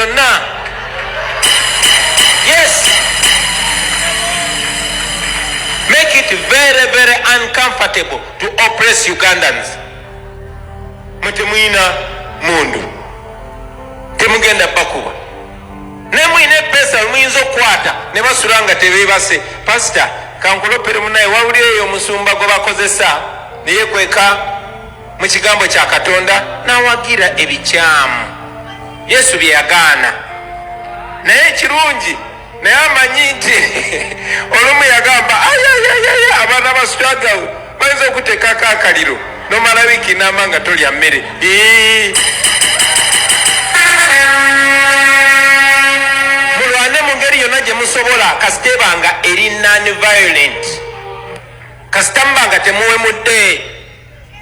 byonna. Yes. Make it very, very uncomfortable to oppress Ugandans. Mutemwina mundu. Temugenda bakuba. Nemwine pesa muyinza okukwata ne basulanga tebebase. Pastor, kankulopere munaye wawuli eyo omusumba gwe bakozesa ne yekweka mu kigambo kya Katonda n'awagira ebikyamu. Yesu bye yagaana. Naye kirungi naye amanyi nti olumu yagamba ayayayaya abaana basitagawo bayinza okuteekako akaliro nomala wiiki n'ama nga tolya mmere. Mulwane mu ngeri yonna gye musobola kasita ebanga eri non-violent, kasita mubanga temuwemudde.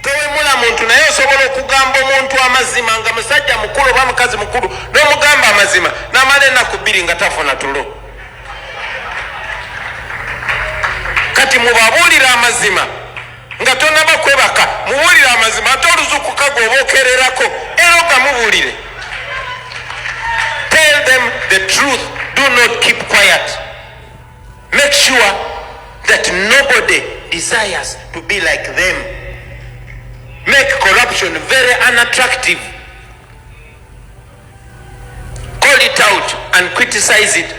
Towemula muntu naye osobola okugamba omuntu amazima nga musajja mukulu oba mukazi mukulu n'omugamba amazima n'amala ennaku bbiri nga tafuna tulo. Kati mubabuulira amazima nga tonaba kwebaka, mubuulire amazima ate oluzukuka gwoba okererako era ogamubuulire. Tell them the truth. Do not keep quiet. Make sure that nobody desires to be like them. Make corruption very unattractive. Call it out and criticize it.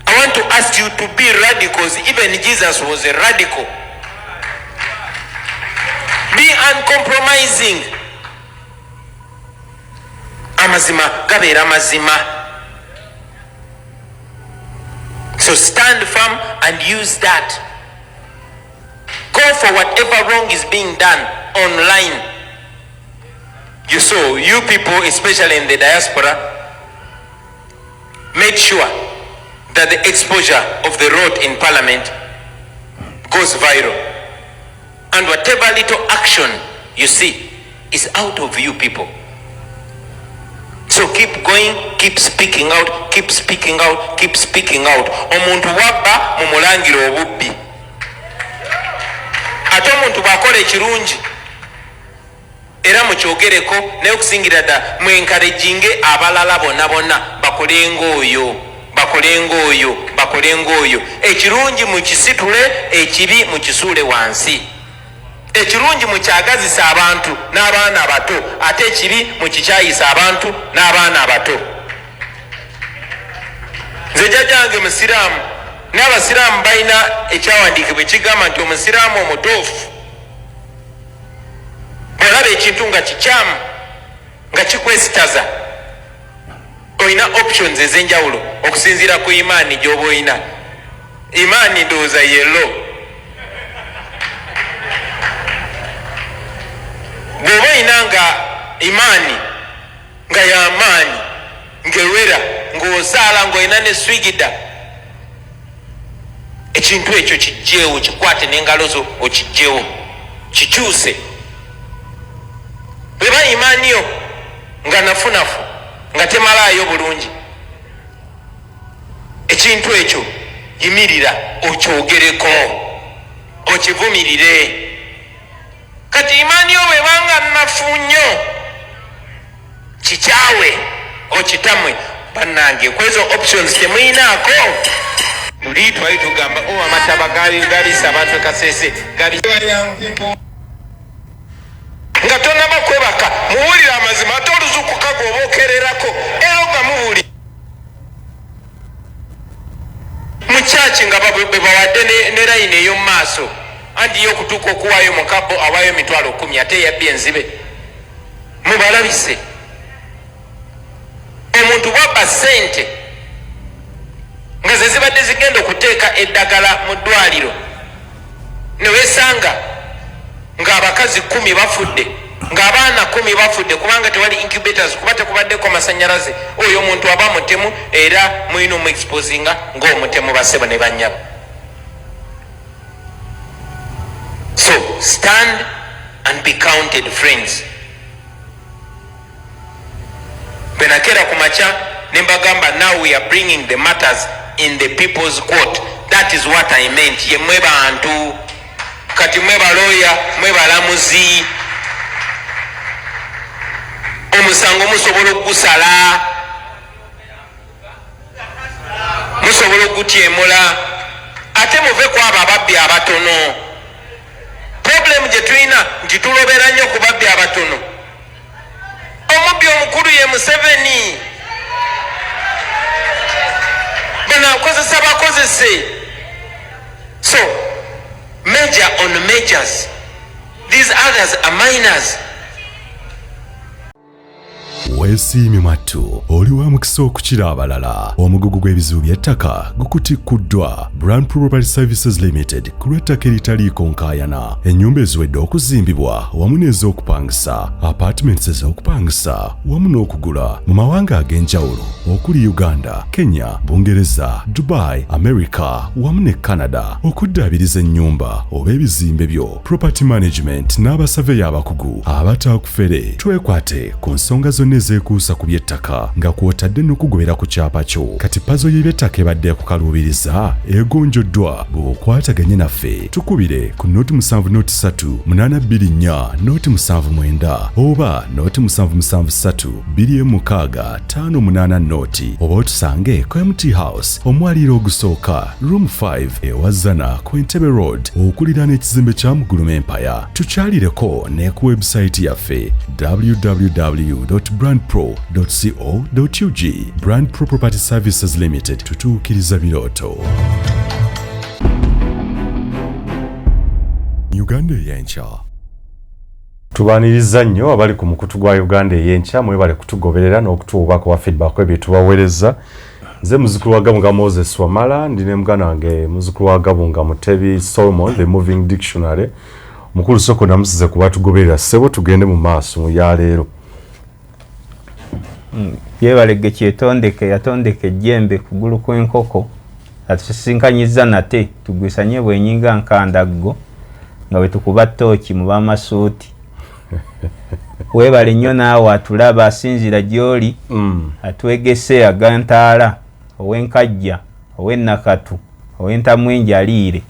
I want to ask you to be radicals. Even Jesus was a radical. Be uncompromising. Amazima gabeera mazima. So stand firm and use that. Go for whatever wrong is being done online. You saw, you people, especially in the diaspora, made sure that the exposure of the road in Parliament goes viral. And whatever little action you see is out of you people. So keep going, keep speaking out, keep speaking out, keep speaking out. Omuntu wabba mumulangire obubbi. Ate omuntu bwakola ekirungi era mukyogereko naye okusingira dda mwenkareginge abalala bonna bonna bakolenga oyo, bakolenga oyo, bakolenga oyo. Ekirungi mukisitule, ekibi mukisuule wansi. Ekirungi mukyagazisa abantu n'abaana abato, ate ekibi mukikyayisa abantu n'abaana abato. Nze jjajjange musiraamu, n'abasiraamu balina ekyawandiikibwa ekigamba nti omusiraamu omutuufu bw'olaba ekintu nga kikyamu nga kikwesitaza, olina options ez'enjawulo okusinziira ku imaani gy'oba olina. Imaani ndowooza yello. Bw'oba olina nga imaani nga y'amaanyi ng'ewera ng'osaala ng'olina ne swigida, ekintu ekyo kijjeewo, kikwate n'engalo zo okijjeewo, kikyuse. Bw'eba imaani yo nga nafunafu nga temalaayo bulungi, ekintu ekyo yimirira okyogereko, okivumirire. Kati imaani yo bw'ebanga nafu nnyo, kikyawe okitamwe. Bannange kwezo options temuyinaako. Luli twali tugamba amataba gabisa abantu Kasese nga tonaba kwebaka, muwulire amazima ate oluzukuka gwoba okererako era ogamuwulire. Mu kyaki nga bwe bawadde ne layini ey'omu maaso anti y'okutuuka okuwaayo mukabo awaayo $10,000 ate yabbye enzibe. Mubalabise omuntu bwabba ssente nga ze zibadde zigenda okuteeka eddagala mu ddwaliro, ne weesanga ng'abakazi 10 bafudde, ng'abaana 10 bafudde kubanga tewali incubators kuba tekubaddeko masannyalaze. Oyo omuntu aba mutemu era mulina omuexposinga ng'omutemu bassebo ne bannyabo. So stand and be counted, friends. Benakera kumacha nembagamba, now we are bringing the matters in the people's court. That is what I meant. Ye mwe bantu, kati mwe baloya, mwe balamuzi, omusango musobola okugusala gutyemula ate muve ku abo ababbi abatono. Problem gye tulina nti tulobera nnyo ku babbi abatono. Omubbi omukulu ye Museveni. Bano akozesa bakozese. So major on majors, these others are minors. Weesiimye mwattu oli wa mukisa okukira abalala. Omugugu gw'ebizibu by'ettaka gukutikuddwa Brand Property Services Limited ku lw'ettaka eritaliiko nkaayana. Ennyumba eziwedde okuzimbibwa wamu n'ez'okupangisa, apartments ez'okupangisa wamu n'okugula mu mawanga ag'enjawulo okuli Uganda, Kenya, Bungereza, Dubai, America wamu ne Canada. Okuddaabiriza ennyumba oba ebizimbe byo, property management n'abasaveya abakugu abataakufere. Twekwate ku nsonga zonna ezekuusa ku by'ettaka nga kw'otadde n'okugobera ku kyapa kyo. Kati pazo y'eby'ettaka ebadde kukaluubiriza egonjoddwa bw'okwataganye naffe. Tukubire ku noti 703 824 noti 79 oba noti 773 216 noti oba otusange ku MT House omwaliiro ogusooka room 5 ewazana ku Entebbe Road okuliraana ekizimbe kya Mugurume Empire. Tukyalireko ne ku website yaffe www.brandpro.co.ug. Brand Pro Property Services Limited, tutuukiriza birooto. Uganda ey'enkya. Tubaaniriza nnyo abali ku mukutu gwa Uganda ey'enkya, mwebale kutugoberera n'okutuubako wa feedback ebyo tubaweereza. Nze muzukulu wa Gabunga Moses Wamala, ndine muganda wange muzukulu wa Gabunga Mutebi Solomon, The Moving Dictionary. Mukulu soko namusize kuba tugoberera ssebo tugende mu maaso ya leero. Yebalege kyetondeke yatondeke ejjembe kugulu kw'enkoko atusisinkanyiza nate tugwisanye bwenyinga nkandaggo nga bwe tukuba ttooki mu b'amasuuti. Webale nnyo naawe atulaba asinzira gy'oli atwegese agantaala ow'enkajja ow'ennakatu ow'entamwingi aliire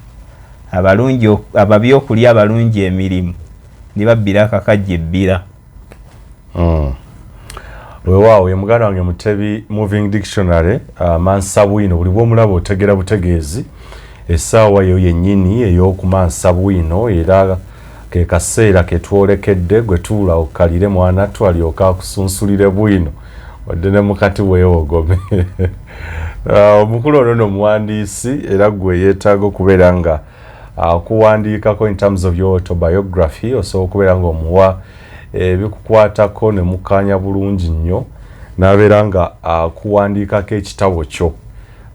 abalungi ababi okulya abalungi emirimu ne babbira akakajja ebbira. Weewaawo ye muganda wange Mutebi Moving Dictionary, Mansa Bwino buli bw'omulaba otegera butegeezi. Essaawa yo yennyini ey'okumansa bwino era ke kaseera ke twolekedde gwe tuula okkalire mwana twalyoka akusunsulire bwino wadde ne mukati weewogome. Omukulu ono n'omuwandiisi era gwe yeetaaga okubeera nga okuwandiikako in terms of your autobiography osobola okubeera ng'omuwa ebikukwatako ne mukkaanya bulungi nnyo n'abeera nga akuwandiikako ekitabo kyo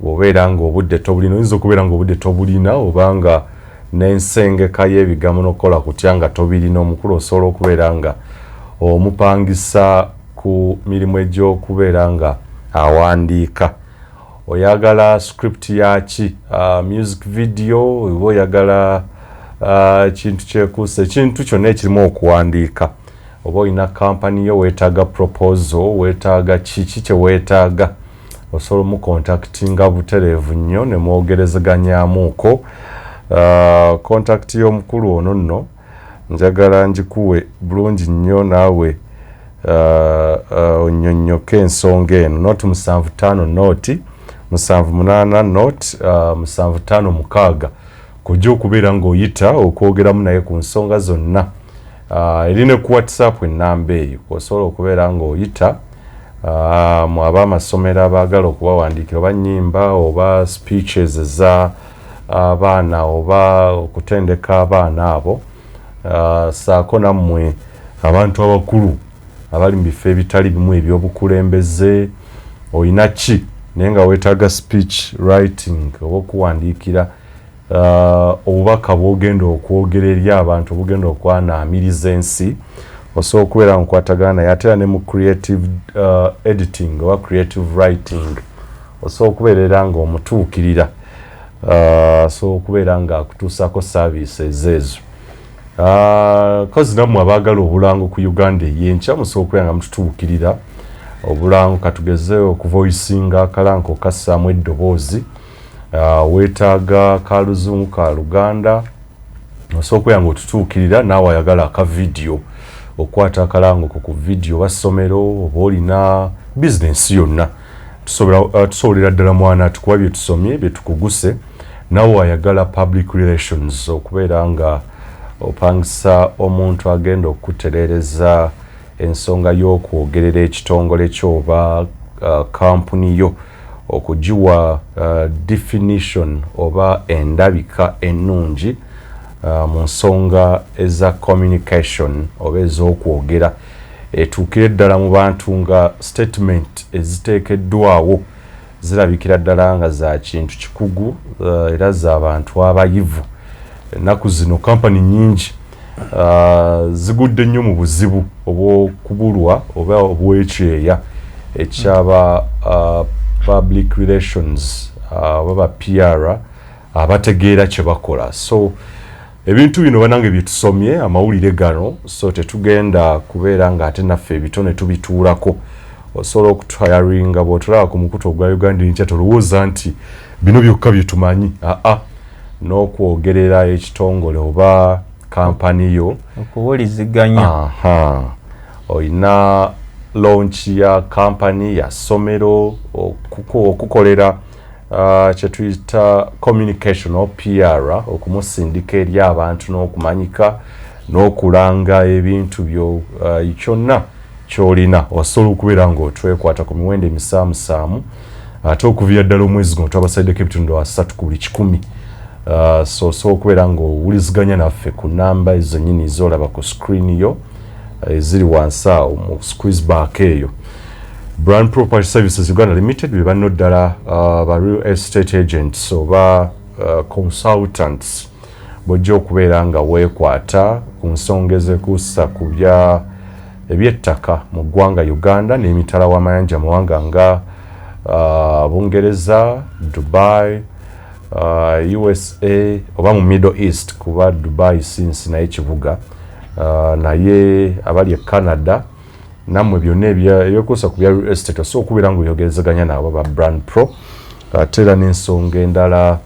bw'obeera ng'obudde tobulina. Oyinza okubeera ng'obudde tobulina oba nga n'ensengeka y'ebigambo n'okukola kutya nga tobirina. Omukulu osobola okubeera nga omupangisa ku mirimu egy'okubeera nga awandiika. Oyagala script yaki, music video, oba oyagala kintu kyekuusa ekintu kyonna ekirimu okuwandiika. Oba olina kampani yo weetaaga proposal, weetaaga kiki kye weetaaga, osobola omukontaktinga butereevu nnyo ne mwogerezeganyaamuuko. Contact y'omukulu ono nno njagala njikuwe bulungi nnyo naawe onnyonnyoke ensonga eno. Noti 75 noti 78 noti 75 kujja okubeera ng'oyita okwogeramu naye ku nsonga zonna. Erine ku WhatsApp ennamba eyo osobola okubeera ng'oyita mu ab'amasomero abaagala okubawandiikira oba nnyimba oba speeches eza abaana oba okutendeka abaana abo. Saako nammwe abantu abakulu abali mu bifo ebitali bimu eby'obukulembeze oyina ki naye nga weetaaga speech writing oba okuwandiikira obubaka bw'ogenda okwogera eri abantu obugenda okwanaamiriza ensi, osobola okubeera nkwatagana naye ate era ne mu creative editing oba creative writing osobola okubeerera ng'omutuukirira, osobola okubeera ng'akutuusako services ezo. Kozi nammwe abaagala obulango ku Uganda ey'enkya musobola okubeera nga mututuukirira obulango katugeze okuvoicinga akalanko kassaamu eddoboozi. Weetaaga ka luzungu ka Luganda osobola okubeera ng'otutuukirira naawe ayagala aka video okwata akalango ku video basomero oba olina bizinensi yonna tusobolera ddala mwana tukuba bye tusomye bye tukuguse nawe ayagala public relations okubeera nga opangisa omuntu agenda okutereereza ensonga y'okwogerera ekitongole kyoba kampuni yo okugiwa definition oba endabika ennungi mu nsonga eza communication oba ez'okwogera etuukire ddala mu bantu nga statement eziteekeddwawo zirabikira ddala nga za kintu kikugu era za bantu abayivu. Ennaku zino kampani nyingi zigudde nnyo mu buzibu obw'okubulwa oba obw'ekyeya ekyaba public relations oba PR abategeera kye bakola. So ebintu bino banange bye tusomye amawulire gano, so tetugenda kubeera nga ate naffe ebitone tubituulako. Osobola okutuhayaringa bw'otulaba ku mukutu ogwa Uganda Enkya tolowooza nti bino byokka bye tumanyi. N'okwogerera ekitongole oba kampani yo okuwuliziganya. Oyina launch ya kampani ya somero okukolera kye tuyita communication o PR okumusindika eri abantu n'okumanyika n'okulanga ebintu byo kyonna kyolina osobola okubeera ng'otwekwata ku miwendo emisaamusaamu ate okuviira ddala omwezi guno twabasaideko ebitundu 3 ku buli 100. So okubeera ng'owuliziganya naffe ku namba ezo nnyini z'olaba ku screen yo eziri wansi awo mu squeeze back eyo. Brand Property Services Uganda Limited be banno ddala ba real estate agents oba consultants bojja okubeera nga weekwata ku nsonga ezekuusa ku eby'ettaka mu ggwanga Uganda n'emitala w'amayanja mawanga nga Bungereza, Dubai, USA oba mu Middle East kuba Dubai since naye kibuga naye abali e Canada namwe byonna ebyokuusa ku bya real estate so okubeera ng'oyogerezaganya nabo ba Brand Pro ate era n'ensonga endala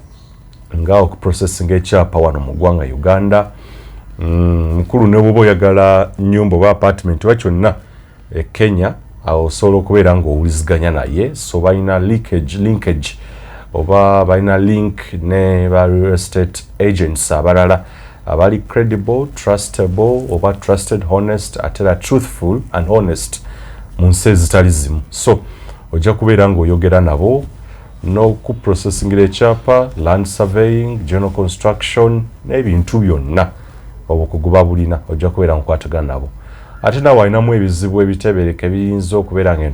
nga okuprocessinga ekyapa wano mu ggwanga Uganda. Mukulu ne bw'oba oyagala nnyumba oba apartment oba kyonna e Kenya awo osobola okubeera ng'owuliziganya naye, so balina linkage oba balina link ne ba real estate agents abalala abali credible, trustable oba trusted, honest ate era truthful and honest mu nsi ezitali zimu. So ojja kubeera ng'oyogera nabo n'okuprocessingira ekyapa, land surveying, general construction n'ebintu byonna obukugu babulina ojja kubeera nkwatagana nabo. Ate nawe alinamu ebizibu ebitebereka ebiyinza okubeera nga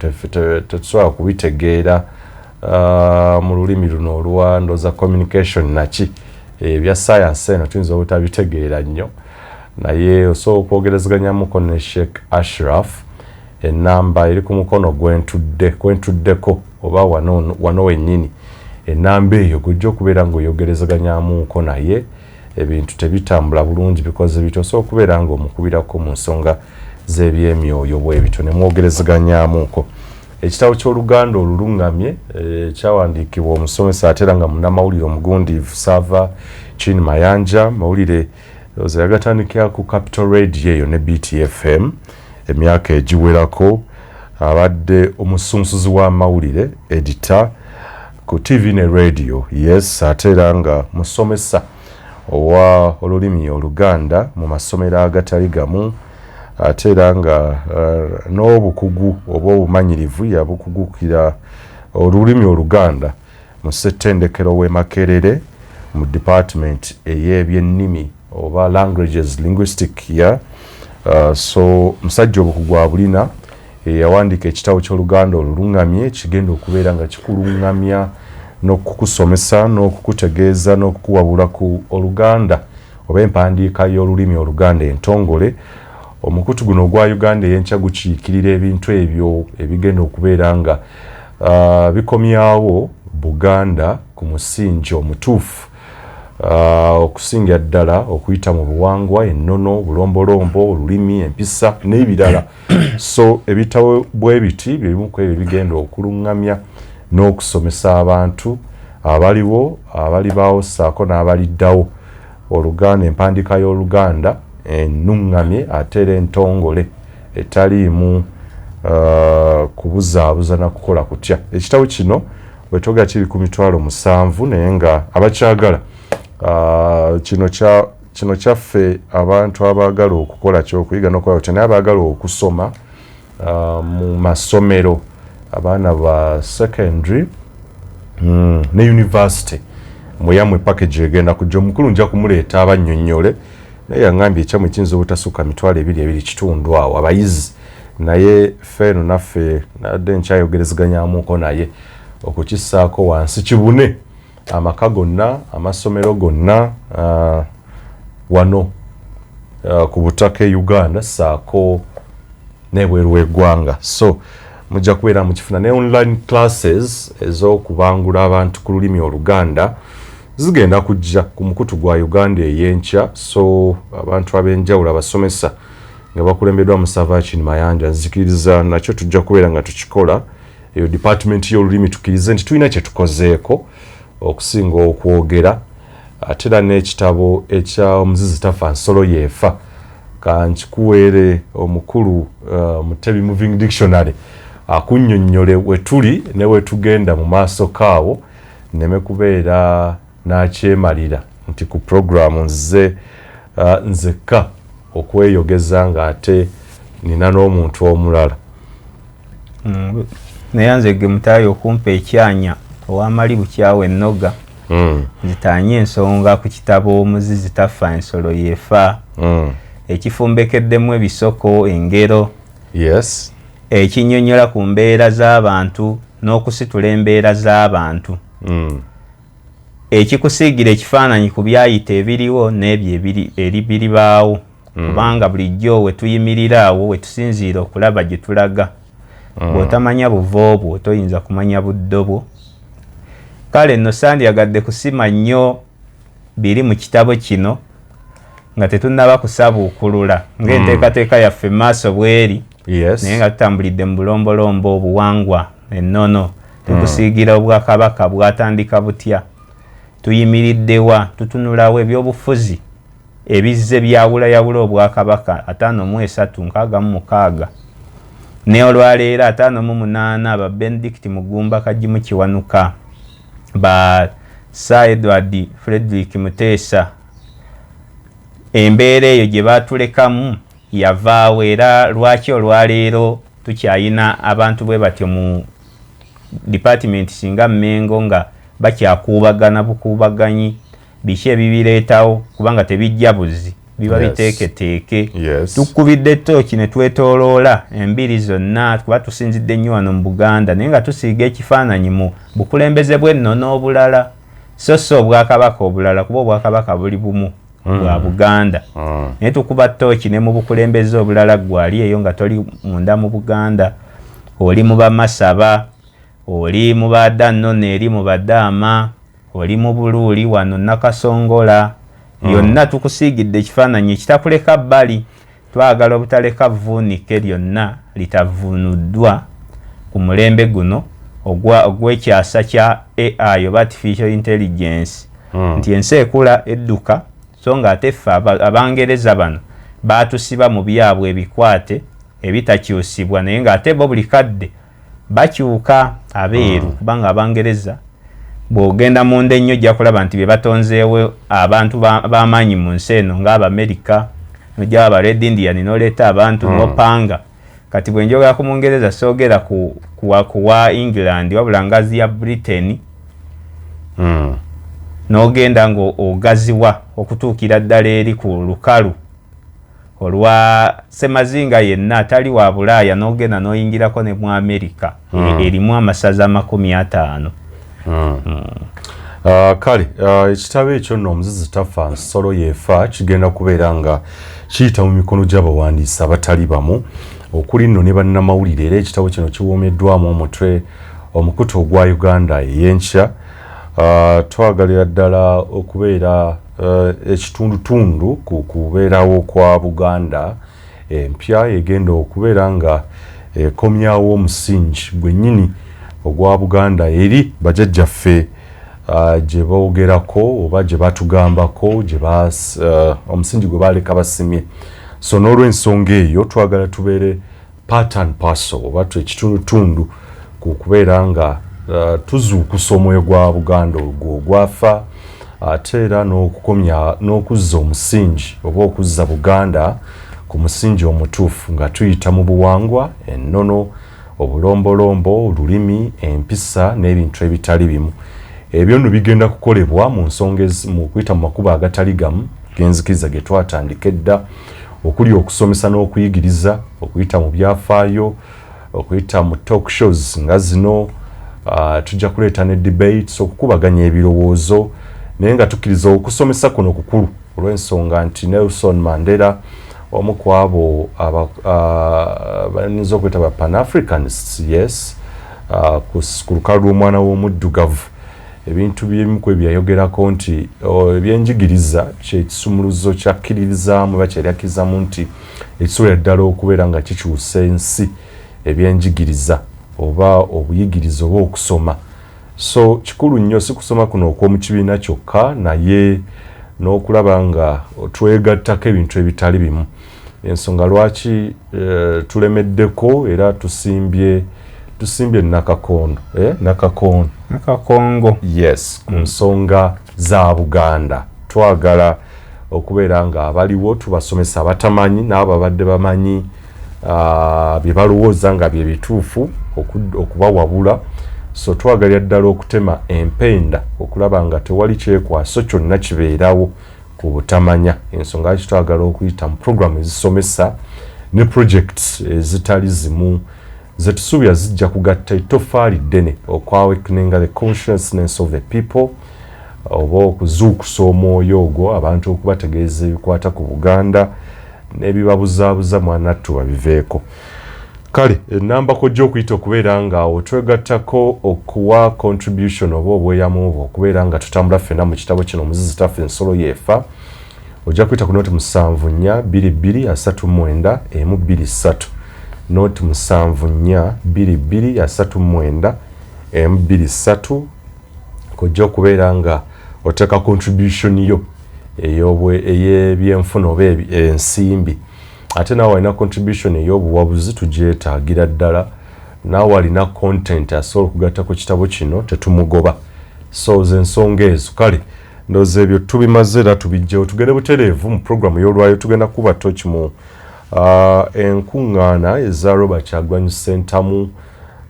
tetusobola kubitegeera mu lulimi luno olwandoza communication naki ebya science eno tuyinza obutabitegeera nnyo naye osobola okwogerezganyamuko ne Sheikh Ashraf enamba eri ku mukono gwentuddeko oba wano wennyini enamba eyo gujja okubeera ng'oyogerezganyamuko naye ebintu tebitambula bulungi bikoze bityo osobola okubeera ng'omukubirako mu nsonga z'ebyemyoyo bwebito ne mwogerezganyamuko. Ekitabo ky'Oluganda olulungamye kyawandiikibwa omusomesa ate era nga munnamawulire omugundiivu Sava Chin Mayanja mawulire yagatandikira ku Capital Radio eyo ne BTFM emyaka egiwerako abadde omusunsuzi w'amawulire editor ku TV ne radio yes ate era nga musomesa owa olulimi Oluganda mu masomero agatali gamu ate era nga n'obukugu oba obumanyirivu yabukugukira olulimi Oluganda mu ssettendekero w'e Makerere mu department ey'ebyennimi oba languages linguistic ya so musajja obukugu abulina yawandiika ekitabo ky'Oluganda olulungamye kigenda okubeera nga kikulungamya n'okukusomesa n'okukutegeeza n'okukuwabula ku Oluganda oba empandiika y'olulimi Oluganda entongole. Omukutu guno ogwa Uganda ey'enkya gukiikirira ebintu ebyo ebigenda okubeera nga bikomyawo Buganda ku musingi omutuufu okusinga ddala okuyita mu buwangwa ennono bulombolombo olulimi empisa n'ebirala so ebitabo bwe biti bimu ku ebyo bigenda okulungamya n'okusomesa abantu abaliwo abalibaawo ssaako n'abaliddawo Oluganda empandiika y'Oluganda ennungamye ate era entongole etaliimu kubuzaabuza na kukola kutya. Ekitabo kino wetoga kiri ku mitwalo 7 naye nga abakyagala kino kyaffe abantu abaagala okukola kyokuyiga n'okola kutya naye abaagala okusoma mu masomero abaana ba secondary ne university muyamwe package egenda kujja omukulu nja kumuleeta abannyonnyole naye yaŋŋambye ekyamwe kiyinza obutasukka mitwalo 2 kitundu awo abayizi naye feeno naffe nadde nkyayogerezganyamuko naye okukissaako wansi kibune amaka gonna amasomero gonna wano ku butaka e Uganda saako n'ebweru w'eggwanga. So mujja kubeera mukifuna ne online classes ez'okubangula abantu ku lulimi Oluganda zigenda kujja ku mukutu gwa Uganda ey'enkya. So abantu ab'enjawulo abasomesa nga bakulembeddwa mu Savachin Mayanja nzikiriza nakyo tujja kubeera nga tukikola eyo department y'olulimi tukirize nti tulina kye tukozeeko okusinga okwogera ate era n'ekitabo ekya omuzizi tafa nsolo yeefa kankikuweere omukulu Mutebi Moving Dictionary akunnyonnyole we tuli ne we tugenda mu maaso kaawo nneme kubeera n'akyemalira nti ku programu nzekka okweyogeza nga ate nina n'omuntu omulala. Naye nze ge mutaayi okumpa ekyanya ow'amali bukyawe ennoga nzitanye ensonga ku kitabo omuzizi tafa ensolo yeefa ekifumbekeddemu ebisoko engero ekinnyonnyola ku mbeera z'abantu n'okusitula embeera z'abantu ekikusiigira ekifaananyi ku byayita ebiriwo n'ebyo biribaawo kubanga bulijjo we tuyimirira awo we tusinziira okulaba gye tulaga bw'otamanya buva obwo toyinza kumanya buddo bwo. Kale nno sandyagadde kusima nnyo biri mu kitabo kino nga tetunnaba kusabuukulula ng'enteekateeka yaffe maaso bweri naye nga tutambulidde mu bulombolombo obuwangwa ennono tukusiigira obwakabaka bwatandika butya tuyimiriddewa tutunulawo ebyobufuzi ebizze byawulayawula obwakabaka 536 ne olwaleero 58 aba Benedict Mugumba Kajimu Kiwanuka ba Sir Edward Frederick Muteesa embeera eyo gye baatulekamu yavaawo era lwaki olwaleero tukyayina abantu bwe batyo mu department singa Mmengo nga bakyakuubagana bukuubaganyi biki ebibireetawo kubanga tebijja buzi biba biteeketeeke tukubidde tooki ne twetooloola embiri zonna kuba tusinzidde nnyo wano mu Buganda naye nga tusiiga ekifaananyi mu bukulembeze bwenno n'obulala so obwakabaka obulala kuba obwakabaka buli bumu bwa Buganda naye tukuba tooki ne mu bukulembeze obulala gwali eyo nga toli munda mu Buganda oli mu Bamasaba oli mu Badanno eri mu Badaama oli mu Buluuli wano Nakasongola yonna tukusiigidde ekifaananyi ekitakuleka bbali twagala obutaleka vvuunike lyonna litavuunuddwa ku mulembe guno ogw'ekyasa kya AI oba Artificial Intelligence nti ensi ekula edduka so nga ate ffe Abangereza bano baatusiba mu byabwe ebikwate ebitakyusibwa naye ng'ate bo buli kadde bakyuka abeeru kubanga Abangereza bw'ogenda mu nda ennyo ojja kulaba nti be batonzeewo abantu b'amaanyi mu nsi eno ng'Abamerika nojja aba Red Indian n'oleeta abantu n'opanga kati bwe njogera ku Mungereza soogera kuwa England wabula ngazi ya Britain n'ogenda ng'ogaziwa okutuukira ddala eri ku lukalu olwa Semazinga yenna atali wa Bulaaya n'ogenda n'oyingirako ne mu Amerika erimu amasaza 50. Kale ekitabo ekyo nno omuzizi tafa nsolo yeefa kigenda kubeera nga kiyita mu mikono gy'abawandiisi abatali bamu okuli nno ne bannamawulire era ekitabo kino kiwoomeddwamu omutwe omukutu ogwa Uganda ey'enkya twagalira ddala okubeera ekitundutundu ku kubeerawo kwa Buganda empya egenda okubeera nga ekomyawo omusingi gwennyini ogwa Buganda eri bajjajjaffe gye boogerako oba gye batugambako omusingi gwe baleka basimye. So n'olw'ensonga eyo twagala tubeere part and parcel oba ekitundutundu ku kubeera nga tuzuukusa omwoyo gwa Buganda ogwo ogwafa ate era n'okuzza omusingi oba okuzza Buganda ku musingi omutuufu nga tuyita mu buwangwa ennono obulombolombo olulimi empisa n'ebintu ebitali bimu ebyo nno bigenda kukolebwa mu nsonga mu kuyita mu makubo agatali gamu genzikiriza ge twatandika edda okuli okusomesa n'okuyigiriza okuyita mu byafaayo okuyita mu talk shows nga zino tujja kuleeta ne debates okukubaganya ebirowoozo naye nga tukkiriza okusomesa kuno kukulu olw'ensonga nti Nelson Mandela omu ku abo bayinza okweta ba Pan-Africanists yes ku lukalu lw'omwana w'omuddugavu ebintu by'ebimu ku ebyayogerako nti ebyenjigiriza kyekisumuluzo kyakkiririzaamu oba kyeryakkirizamu nti ekisobola ddala okubeera nga kikyusa ensi ebyenjigiriza oba obuyigiriza oba okusoma so kikulu nnyo si kusoma kuno okw'omu kibiina kyokka naye n'okulaba nga twegattako ebintu ebitali bimu ensonga lwaki tulemeddeko era tusimbye nakakongo yes ku nsonga za Buganda twagala okubeera nga abaliwo tubasomesa abatamanyi n'abo babadde bamanyi bye balowooza nga bye bituufu okubawabula so twagalya ddala okutema empenda okulaba nga tewali kyekwaso kyonna kibeerawo ku butamanya ensonga lwaki twagala okuyita mu programu ezisomesa ne projects ezitali zimu zetusuubira zijja kugatta ettofaali ddene okwawekeninga the consciousness of the people oba okuzuukusa omwoyo ogwo abantu okubategeeza ebikwata ku Buganda n'ebibabuzaabuza mwanattu babiveeko kale enamba kojja okuyita okubeera nga otwegattako okuwa contribution oba obweyamu obwo okubeera nga tutambula ffenna mu kitabo kino omuzizi taffe ensolo yeefa ojja kuyita ku nooti 74239123 nooti 74239123 kojja okubeera nga oteeka contribution yo ey'ebyenfuna oba ensimbi ate naawe alina contribution ey'obuwabuzi tugyetaagira ddala naawe alina content asobola okugatta ku kitabo kino tetumugoba so ze ensonga ezo kale ndowooza ebyo tubimaze era tubijjewo tugende butereevu mu programu y'olwayo tugenda kuba toki mu enkuŋŋaana eza Robert Kyagulanyi Ssentamu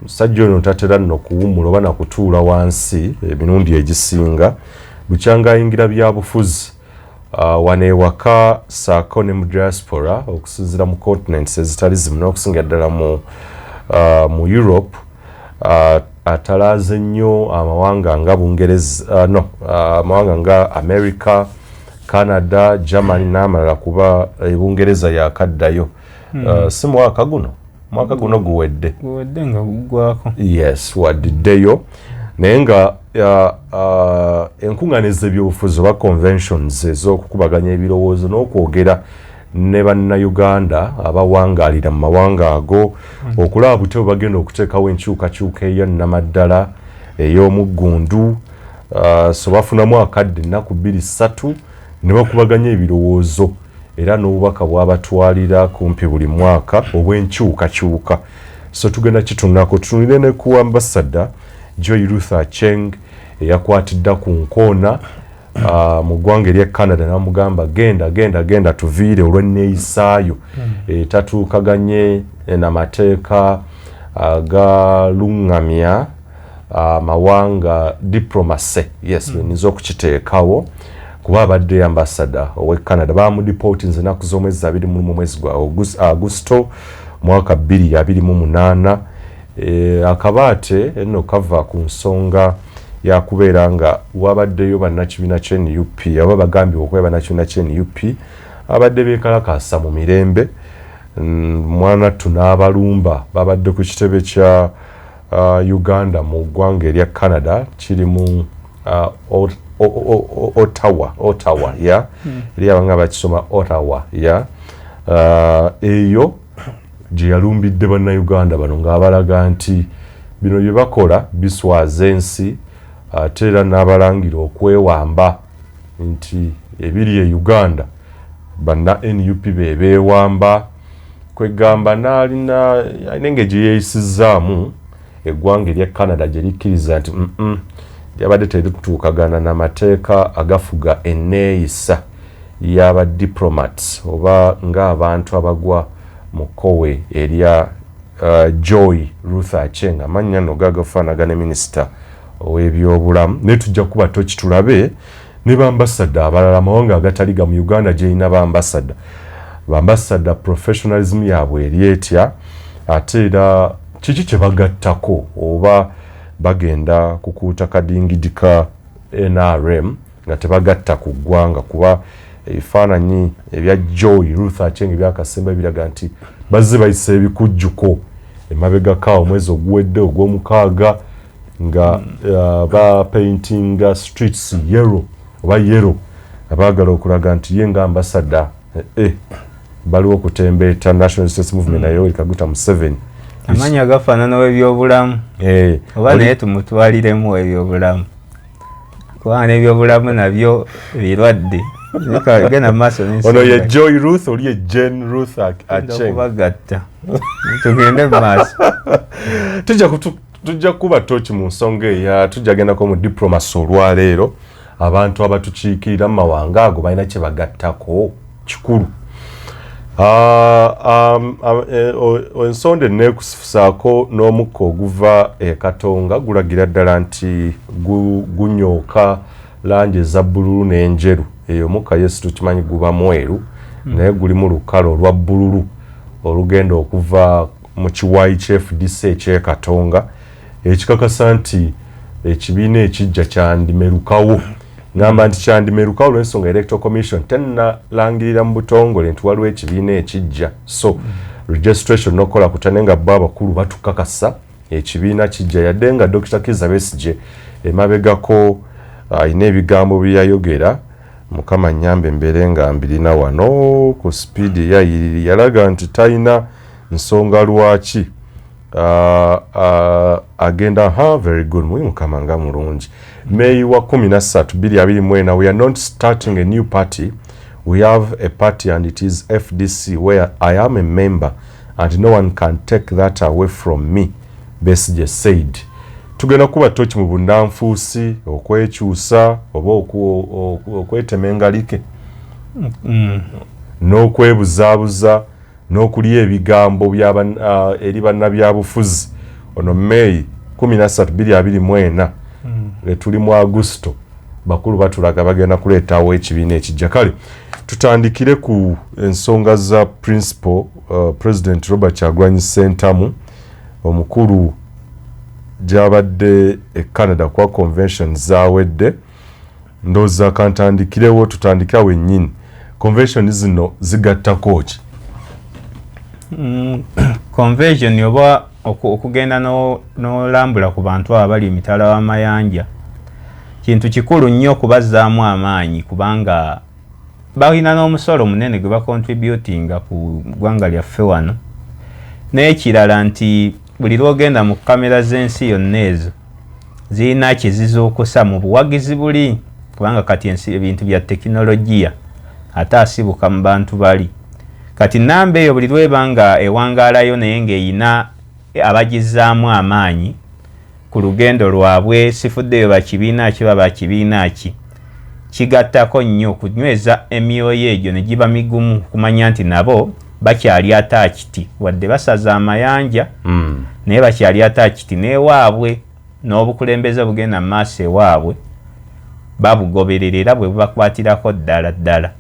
musajja ono tatera nno kuwummula oba nakutuula wansi emirundi egisinga bukyanga ayingira byabufuzi wano ewaka saako ne mu diaspora okusinziira mu continents ezitali zimu n'okusinga ddala mu Europe atalaaze nnyo amawanga nga Bungereza amawanga nga America, Canada, Germany n'amalala kuba Bungereza yakaddayo si mwaka guno guwedde nga gugwako yes wadiddeyo naye nga enkuŋŋaana ez'ebyobufuzi oba conventions ez'okukubaganya ebirowoozo n'okwogera ne bannayuganda abawangaalira mu mawanga ago okulaba bute bwe bagenda okuteekawo enkyukakyuka eyannamaddala ey'omuggundu so bafunamu akadde ennaku 2-3 ne bakubaganya ebirowoozo era n'obubaka bwabatwalira kumpi buli mwaka obw'enkyukakyuka so tugenda kitunako tutunire ne ku ambassador Joy Ruth Acheng eyakwatidda ku nkoona mu ggwanga ery'e Canada n'amugamba genda tuviire olw'enneeyisaayo etatuukaganye n'amateeka agaluŋŋamya amawanga diplomacy yes beniza okukiteekawo kuba abadde ambassador ow'e Canada bamudipootinze ennaku z'omwezi 21 mu mwezi gwa Agusto mwaka 2028 akabaate enno kava ku nsonga ya kubeera nga wabaddeyo bannakibiina ky'NUP aba bagambye okuba bannakibiina ky'NUP abadde beekalakaasa mu mirembe mwanattu n'abalumba babadde ku kitebe kya Uganda mu ggwanga erya Canada kiri mu Ottawa ya eri abanga bakisoma Ottawa ya eyo gye yalumbidde bannayuganda bano ng'abalaga nti bino bye bakola biswaza ensi ate era n'abalangira okwewamba nti ebiri e Uganda banna NUP beewamba kwegamba nalina nenge gye yeeyisizaamu eggwanga erya Canada gye likkiriza nti lyabadde terituukagana n'amateeka agafuga enneeyisa y'abadiplomats oba ng'abantu abagwa mu kkowe erya Joy Ruth Aceng amannya no gagafaanagana minisita ow'ebyobulamu naye tujja kuba toki tulabe ne bambasada abalala amawanga agataliga mu Uganda gyerina bambasada professionalism yaabwe eri etya ate era kiki kye bagattako oba bagenda kukuuta kadingidi ka NRM nga tebagatta ku ggwanga kuba ebifaananyi ebya Joy Ruth Aceng ebyakasemba biraga nti bazze bayisa ebikujjuko emabegako omwezi oguwedde ogw'omukaaga nga bapaintinga streets yellow oba yellow abaagala okulaga nti ye nga ambasada baliwo okutembeeta National Resistance Movement nayo Kaguta Museveni amanya agafaanana w'ebyobulamu oba naye tumutwaliremu ebyobulamu kubanga n'ebyobulamu nabyo birwadde genda maaso ono ye Joy Ruth oli ye Jane Ruth Aceng kubagatta tugende maaso tujja kuba toki mu nsonga eya tujja gendako mu diplomasi olwaleero abantu abatukiikirira mu mawanga ago balina kye bagattako kikulu ensonda enneekusifusaako n'omukka oguva Katonga gulagira ddala nti gunyooka langi eza bbululu n'enjeru eyo omukka Yesu tukimanyi guba mweru naye gulimu lukalo olwa bbululu olugenda okuva mu kiwaayi ky'FDC eky'Ekatonga ekikakasa nti ekibiina ekijja kyandimerukawo ngamba nti kyandimerukawo olw'ensonga Electoral Commission tennalangirira mu butongole nti waliwo ekibiina ekijja so registration nokola kutane nga bo abakulu batukakasa ekibiina kijja yadde nga Dr. Kizza Besigye emabegako ayina ebigambo byayogera Mukama nyambe mbeere nga mbirina wano ku speedi yalaga nti talina nsonga lwaki agenda very good Mukama nga mulungi May wa 13 2024 we are not starting a new party we have a party and it is FDC where I am a member and no one can take that away from me Besigye said tugenda kuba toki mu bunnanfuusi okwekyusa oba okwetemengalike n'okwebuzaabuza n'okulya ebigambo eri bannabyabufuzi ono May 13 2024 tuli mu Agusto bakulu batulaga bagenda kuleetawo ekibiina ekijja kale tutandikire ku ensonga za principal President Robert Kyagulanyi Ssentamu omukulu gyabadde Canada kwa convention zawedde ndoza kantandikirewo tutandika wennyini convention zino zigattako ki convention oba okugenda n'olambula ku bantu abali emitala w'amayanja kintu kikulu nnyo okubazzaamu amaanyi kubanga balina n'omusolo munene gwe bacontributinga ku ggwanga lyaffe wano n'ekirala nti buli lwogenda mu kamera z'ensi yonna ezo zirina kye zizuukusa mu buwagizi buli kubanga kati ensi ebintu bya tekinologiya ate asibuka mu bantu bali kati namba eyo buli lwebanga ewangaalayo naye ng'eyina abagizzaamu amaanyi ku lugendo lwabwe sifuddeyo bakibiina ki baba kibiina ki kigattako nnyo okunyweza emyoyo egyo ne giba migumu kumanya nti nabo bakyali atakiti wadde basaza amayanja naye bakyali atakiti n'ewaabwe n'obukulembeze bugenda mu maaso ewaabwe babugoberera bwe bubakwatirako ddala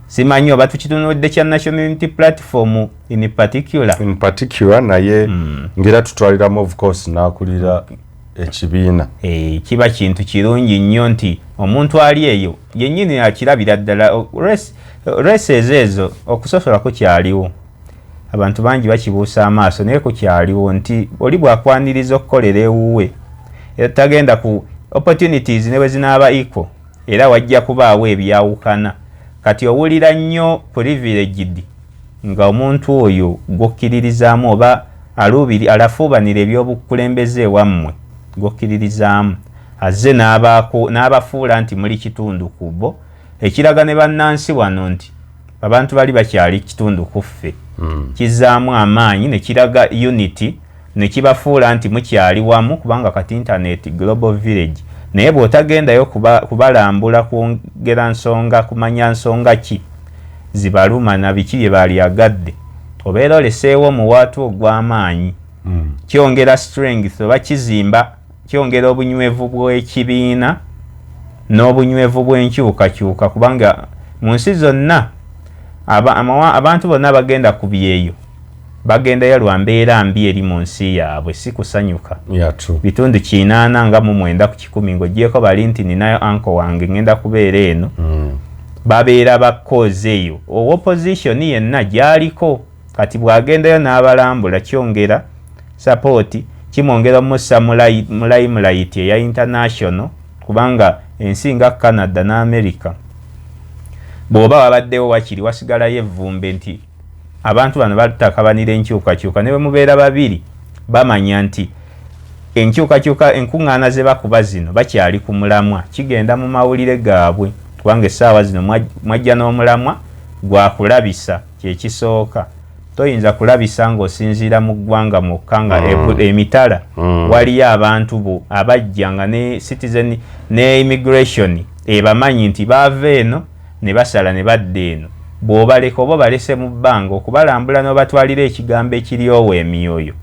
simanyi oba tukitunudde kya National Unity Platform in particular naye ngera tutwaliramu of course n'akulira ekibiina kiba kintu kirungi nnyo nti omuntu ali eyo yennyini akirabira ddala races ezo okusosola kukyaliwo abantu bangi bakibuusa amaaso naye kukyaliwo nti oli bwakwaniriza okukolera ewuwe era tagenda ku opportunities ne bwe zinaaba equal era wajja kubaawo ebyawukana kati owulira nnyo privileged nga omuntu oyo gwokkiririzaamu oba alafuubanira ebyobukulembeze ewammwe gwokkiririzaamu azze n'abafuula nti muli kitundu ku bo ekiraga ne bannansi wano nti abantu bali bakyali kitundu kuffe kizaamu amaanyi ne kiraga unity ne kibafuula nti mukyali wamu kubanga kati internet global village naye bw'otagendayo kubalambula kwongera nsonga kumanya nsonga ki zibaluma na biki bye balyagadde obeera oleseewo muwaatu ogw'amaanyi kyongera strength oba kizimba kyongera obunywevu bw'ekibiina n'obunywevu bw'enkyukakyuka kubanga mu nsi zonna abantu bonna bagenda ku byeyo bagendayo lwa mbeera mbi eri mu nsi yaabwe si kusanyuka bitundu 80 mu 9 ku 10 ng'ogyeko bali nti ninayo anko wange ngenda kubeera eno babeera bakoze eyo opposition yenna gyaliko kati bwagendayo n'abalambula kyongera support kimwongera musa mulayimulaiti eya international kubanga ensi nga Canada n'America bw'oba wabaddewo wakiri wasigalayo evvumbe nti abantu bano batakabanira enkyukakyuka ne bwe mubeera babiri bamanya nti enkyukakyuka enkuŋŋaana ze bakuba zino bakyali ku mulamwa kigenda mu mawulire gaabwe kubanga essaawa zino mwajja n'omulamwa gwakulabisa kyekisooka toyinza kulabisa ng'osinziira mu ggwanga mwokka nga emitala waliyo abantu bo abajja nga ne citizen ne immigration ebamanyi nti baava eno ne basala ne badda eno bw'obaleka oba balese mu bbanga okubalambula n'obatwalira ekigambo ekiryowo emyoyo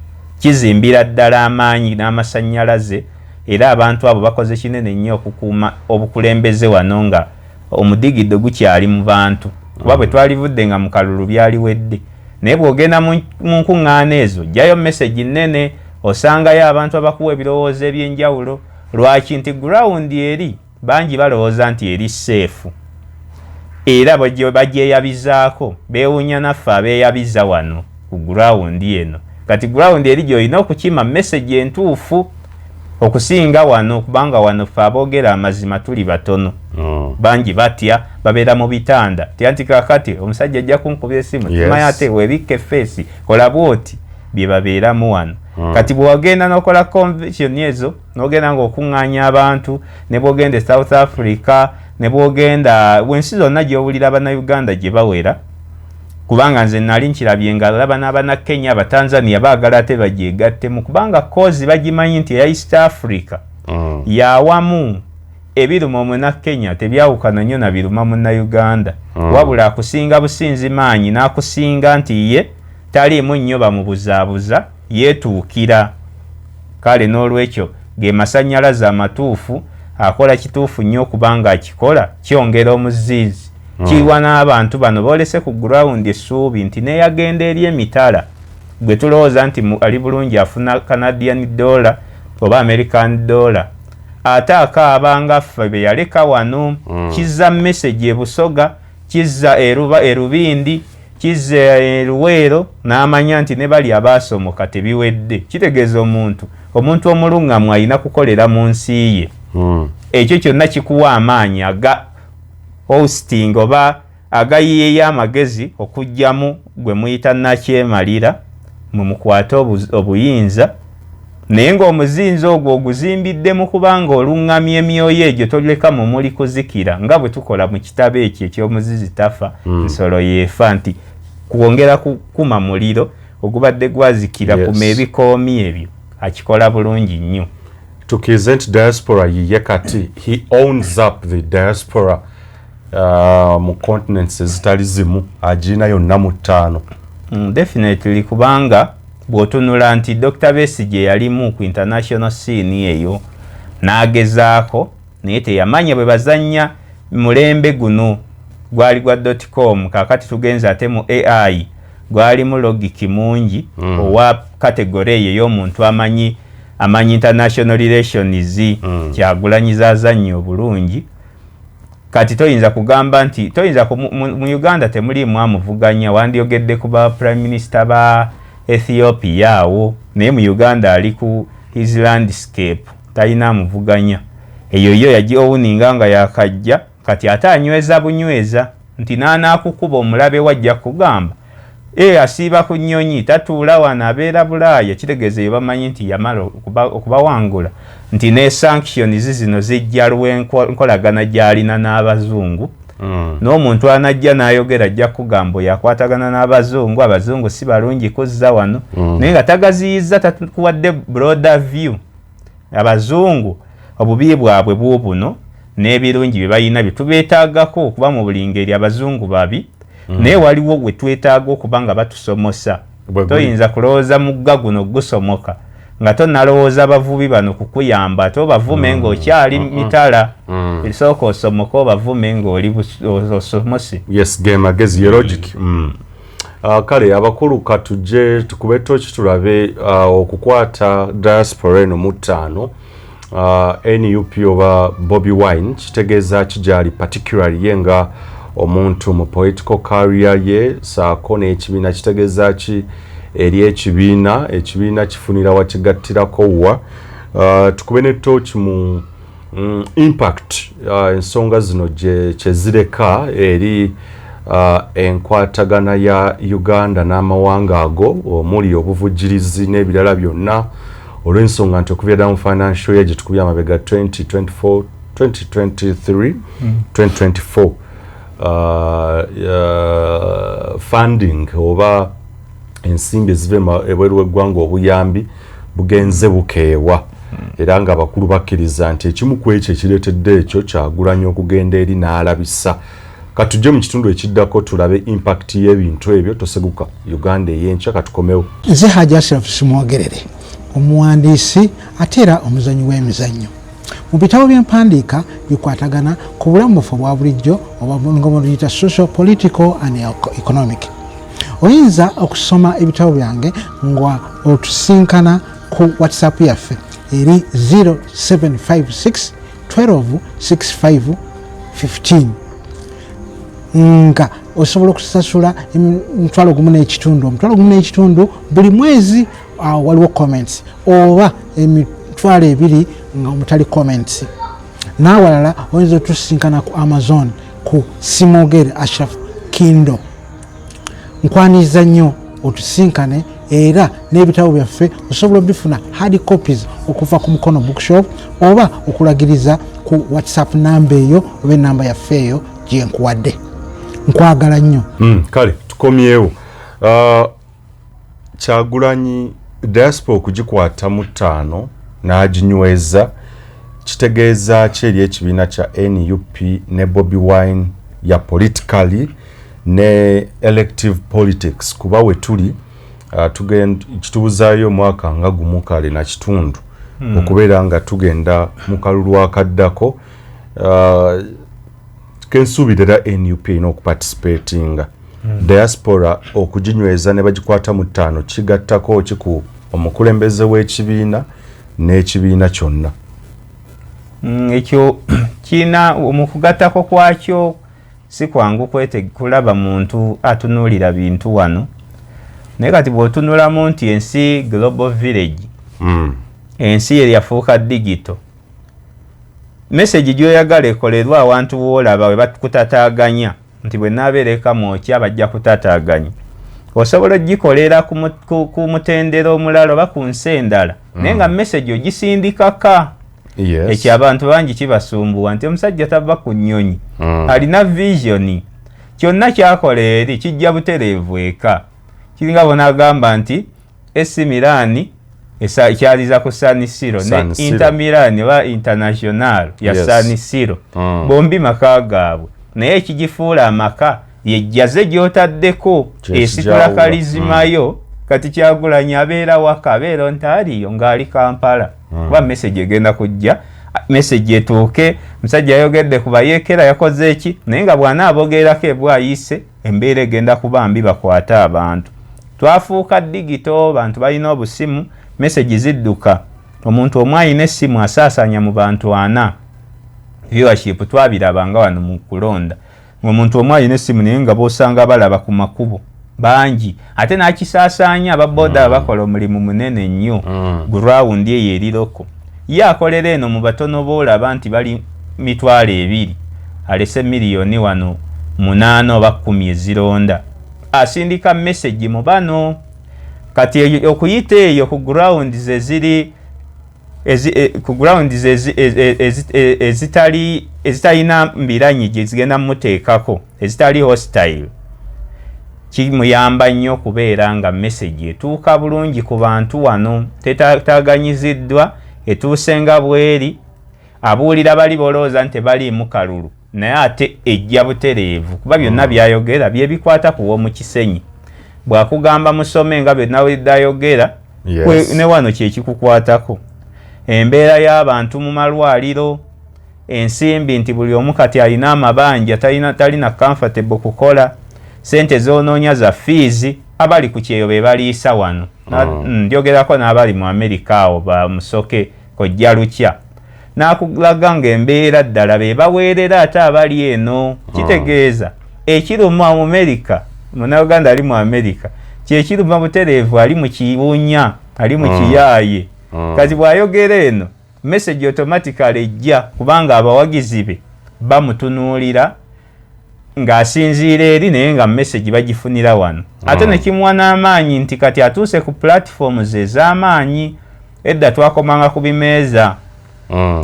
kizimbira ddala amaanyi n'amasannyalaze era abantu abo bakoze kinene nnyo okukuuma obukulembeze wano nga omudigiddo gukyali mu bantu kuba bwe twalivudde nga mu kalulu byaliwedde naye bw'ogenda mu nkuŋŋaana ezo jjayo message nnene osangayo abantu abakuwa ebirowoozo eby'enjawulo lwaki nti gurawundi eri bangi balowooza nti eri seefu era bagyeyabizaako beewuunya naffe abeeyabiza wano ku gurawundi eno kati gurawundi eri gy'olina okukima message entuufu okusinga wano kubanga wano ffe aboogera amazima tuli batono bangi batya babeera mu bitanda tyanti kakati omusajja ajja kunkuba esimu timanyi ate webikke feesi kola bwoti bye babeeramu wano kati bw'ogenda n'okola convention ezo n'ogenda ng'okuŋŋaanya abantu ne bw'ogenda e South Africa ne bw'ogenda wensi zonna gy'owulira bannayuganda gye bawera kubanga nze nali nkirabye nga laba n'abannakenya abatanzania baagala ate bagyegattemu kubanga kozi bagimanyi nti eya East Africa yawamu ebiruma munnakenya tebyawukana nnyo na biruma munnayuganda wabula akusinga businzi maanyi n'akusinga nti ye taliimu nnyo bamubuzaabuza yeetuukira kale n'olwekyo ge masannyalaze amatuufu akola kituufu nnyo kubanga akikola kyongera omuziizi kiwa n'abantu bano boolese ku gurawundi essuubi nti neeyagenda eri emitala gwe tulowooza nti ali bulungi afuna Canadian dollar oba American dollar ate akaabanga ffe be yaleka wano kizza message ebusoga kizza erubindi kizza eruweero n'amanya nti ne bali abaasomoka tebiwedde kitegeeza omuntu omuluŋŋamu alina kukolera mu nsi ye ekyo kyonna kikuwa amaanyi aga hosting oba agayiyeyo amagezi okugjamu gwe muyita nakyemalira mumukwate obuyinza naye ng'omuzinzi ogwo oguzimbiddemu kubanga oluŋŋamya emyoyo egyo toleka mu muli kuzikira nga bwe tukola mu kitabo ekyo eky'omuzizi tafa nsolo yeefa nti kwongera kukuma muliro ogubadde gwazikira kuma ebikoomi ebyo akikola bulungi nnyo tukize nti diaspora yiye kati he owns up the diaspora mu continents ezitali zimu agina yonna mu 5 definitely kubanga bw'otunula nti Dr. Besigye yalimu ku international scene eyo n'agezaako naye teyamanya bwe bazannya mulembe guno gwali gwa .com kakati tugenza ate mu AI gwali mu logiki mungi owa kategori eyo y'omuntu amanyi international relations kyagulanyiza azannyo obulungi kati toyinza kugamba nti mu Uganda temulimu amuvuganya wandyogedde ku ba prime minister ba Ethiopia awo naye mu Uganda ali ku his landscape talina amuvuganya eyo yagiowuninga nga yakajja kati ate anyweza bunyweza nti naanaakukuba omulabe wajja kugamba asiiba ku nnyonyi tatuula wano abeera Bulaaya kitegeeza eyo bamanyi nti yamala okubawangula nti ne sanctions zino zijja lw'enkolagana gy'alina n'abazungu n'omuntu anajja n'ayogera ajja kugamba yakwatagana n'abazungu abazungu si balungi kuzza wano naye nga tagaziyizza tatukuwadde broader view abazungu obubi bwabwe buubuno n'ebirungi bye balina bye tubeetaagako okuba mu buli ngeri abazungu babi naye waliwo we twetaaga okuba nga batusomosa toyinza kulowooza mugga guno gusomoka nga tonnalowooza abavubi bano kukuyamba ate obavume ng'okyali mitala esooka osomoka obavume ng'oli osomosi yes ge magezi ye logic kale abakulu katujje tukube toki tulabe okukwata diaspora eno mu ttaano NUP oba Bobi Wine kitegeeza kijali particularly yenga omuntu mu political career ye saako n'ekibiina kitegeeza ki eri ekibiina kifunira wakigattirako wa tukube ne toki mu impact ensonga zino kyezireka eri enkwatagana ya Uganda n'amawanga ago omuli obuvujjirizi n'ebirala byonna olw'ensonga nti okuva ddala mu financial year gye tukubye amabega 2024 funding oba ensimbi eziva ebweru w'eggwanga obuyambi bugenze bukeewa era nga abakulu bakkiriza nti ekimu ku ekyo ekireetedde ekyo Kyagulanyi okugenda eri n'alabisa katujje mu kitundu ekiddako tulabe impact y'ebintu ebyo toseguka Uganda ey'enkya katukomewo nze Hajji Ashraf Simwogerere omuwandiisi ate era omuzanyi w'emizannyo mu bitabo by'empandiika bikwatagana ku bulamu bwaffe obwa bulijjo oba nga buliyita social political and economic oyinza okusoma ebitabo byange nga otusinkana ku WhatsApp yaffe eri 0756 12 65 15 nga osobola okusasula omutwalo gumu n'ekitundu buli mwezi waliwo comments oba emitwalo ebiri nga omutali comments n'awalala oyinza otusinkana ku Amazon ku Simwogere Ashraf Kindle nkwaniriza nnyo otusinkane era n'ebitabo byaffe osobola obifuna hard copies okuva ku Mukono Bookshop oba okulagiriza ku WhatsApp namba eyo oba enamba yaffe eyo gye nkuwadde nkwagala nnyo kale tukomyewo Kyagulanyi diaspora okugikwata mu ttaano n'aginyweza kitegeeza ki eri ekibiina kya NUP ne Bobi Wine ya politically ne elective politics kuba we tuli kituuzaayo omwaka nga gumu kale na kitundu okubeera nga tugenda mu kalulu akaddako kensuubirira NUP erina okuparticipatinga diaspora okuginyweza ne bagikwata mu ttaano kigattako kiku omukulembeze w'ekibiina n'ekibiina kyonna ekyo kiina omukugattako kwakyo si kwangu kulaba muntu atunuulira bintu wano naye kati bw'otunulamu nti ensi global village ensi ye yafuuka digital message gy'oyagala ekolerwa awantu w'olaba we bakutataaganya nti bwe naabeereka mwokya bajja kutataaganya osobola ogikolera ku mutendera omulala oba ku nsi endala naye nga message ogisindikaka ekyo abantu bangi kibasumbuwa nti omusajja tava ku nnyonyi alina vision kyonna kyakola eri kijja butereevu eka kiringa bonaagamba nti AC Milan ekyaliza ku San Siro ne Inter Milan oba International ya San Siro bombi maka gaabwe naye ekigifuula amaka yejjaze gy'otaddeko esitula kalizimayo kati Kyagulanyi abeera waka abeera Ontario ng'ali Kampala kuba message egenda kujja message etuuke musajja ayogedde ku bayeekera yakoze eki naye nga bw'anaabogerako ebwayise embeera egenda kuba mbi bakwate abantu twafuuka digito bantu balina obusimu message zidduka omuntu omu alina essimu asaasaanya mu bantu 4 viewership twabirabanga wano mu kulonda omuntu omu alina essimu naye nga boosanga balaba ku makubo bangi ate n'akisaasaanya ababooda bakola omulimu munene nnyo gurawundi eyo eriroko ye akolera eno mu batono boolaba nti bali 200 alese miliyoni wano 8 oba 10 ezironda asindika message mu bano kati okuyita eyo ku ground ze ziri ku grounds ezitalina mbiranyi gye zigenda muteekako ezitali hostile kimuyamba nnyo kubeera nga message etuuka bulungi ku bantu wano tetaaganyiziddwa etuuse nga bweri abuulira bali bolooza nti tebaliimu kalulu naye ate ejja butereevu kuba byonna byayogera bye bikwata ku w'omu Kisenyi bw'akugamba musome nga byonna ayogera ne wano kyekikukwatako embeera y'abantu mu malwaliro ensimbi nti buli omu kati alina amabanja talina comfortable kukola sente zoonoonya za fees abali ku kyeyo be baliisa wano ndyogerako n'abali mu Amerika awo bamusoke kojja lukya n'akulaga ng'embeera ddala be baweerera ate abali eno kitegeeza ekiruma mu Amerika munnayuganda ali mu Amerika kyekiruma butereevu ali mu kibunya ali mu kiyaaye kati bw'ayogera eno message automatically ejja kubanga abawagizi be bamutunuulira ng'asinziira eri naye nga message bagifunira wano ate ne kimuwa n'amaanyi nti kati atuuse ku platforms ez'amaanyi edda twakomanga ku bimeeza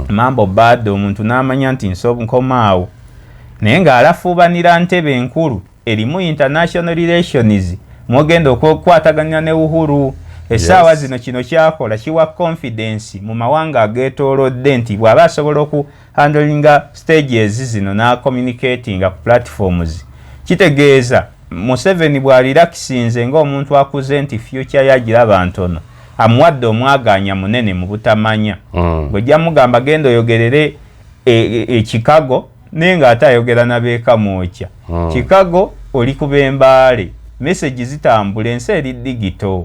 mambo bad omuntu n'amanya nti nkomaawo naye ng'alafuubanira ntebe enkulu erimu international relations mwogenda okukwataganya ne Uhuru essaawa zino kino kyakola kiwa confidence mu mawanga ageetoolodde nti bw'aba asobola okuhandlinga stages zino n'acommunicatinga ku platforms kitegeeza Museveni bw'alirakisinze ng'omuntu akuze nti future yagiraba ntono amuwadde omwaganya munene mu butamanya bw'ojja mugamba genda oyogerere Chicago naye ng'ate ayogera nabeeka mwokya Chicago oli kuba embaale message zitambula ensi eri digital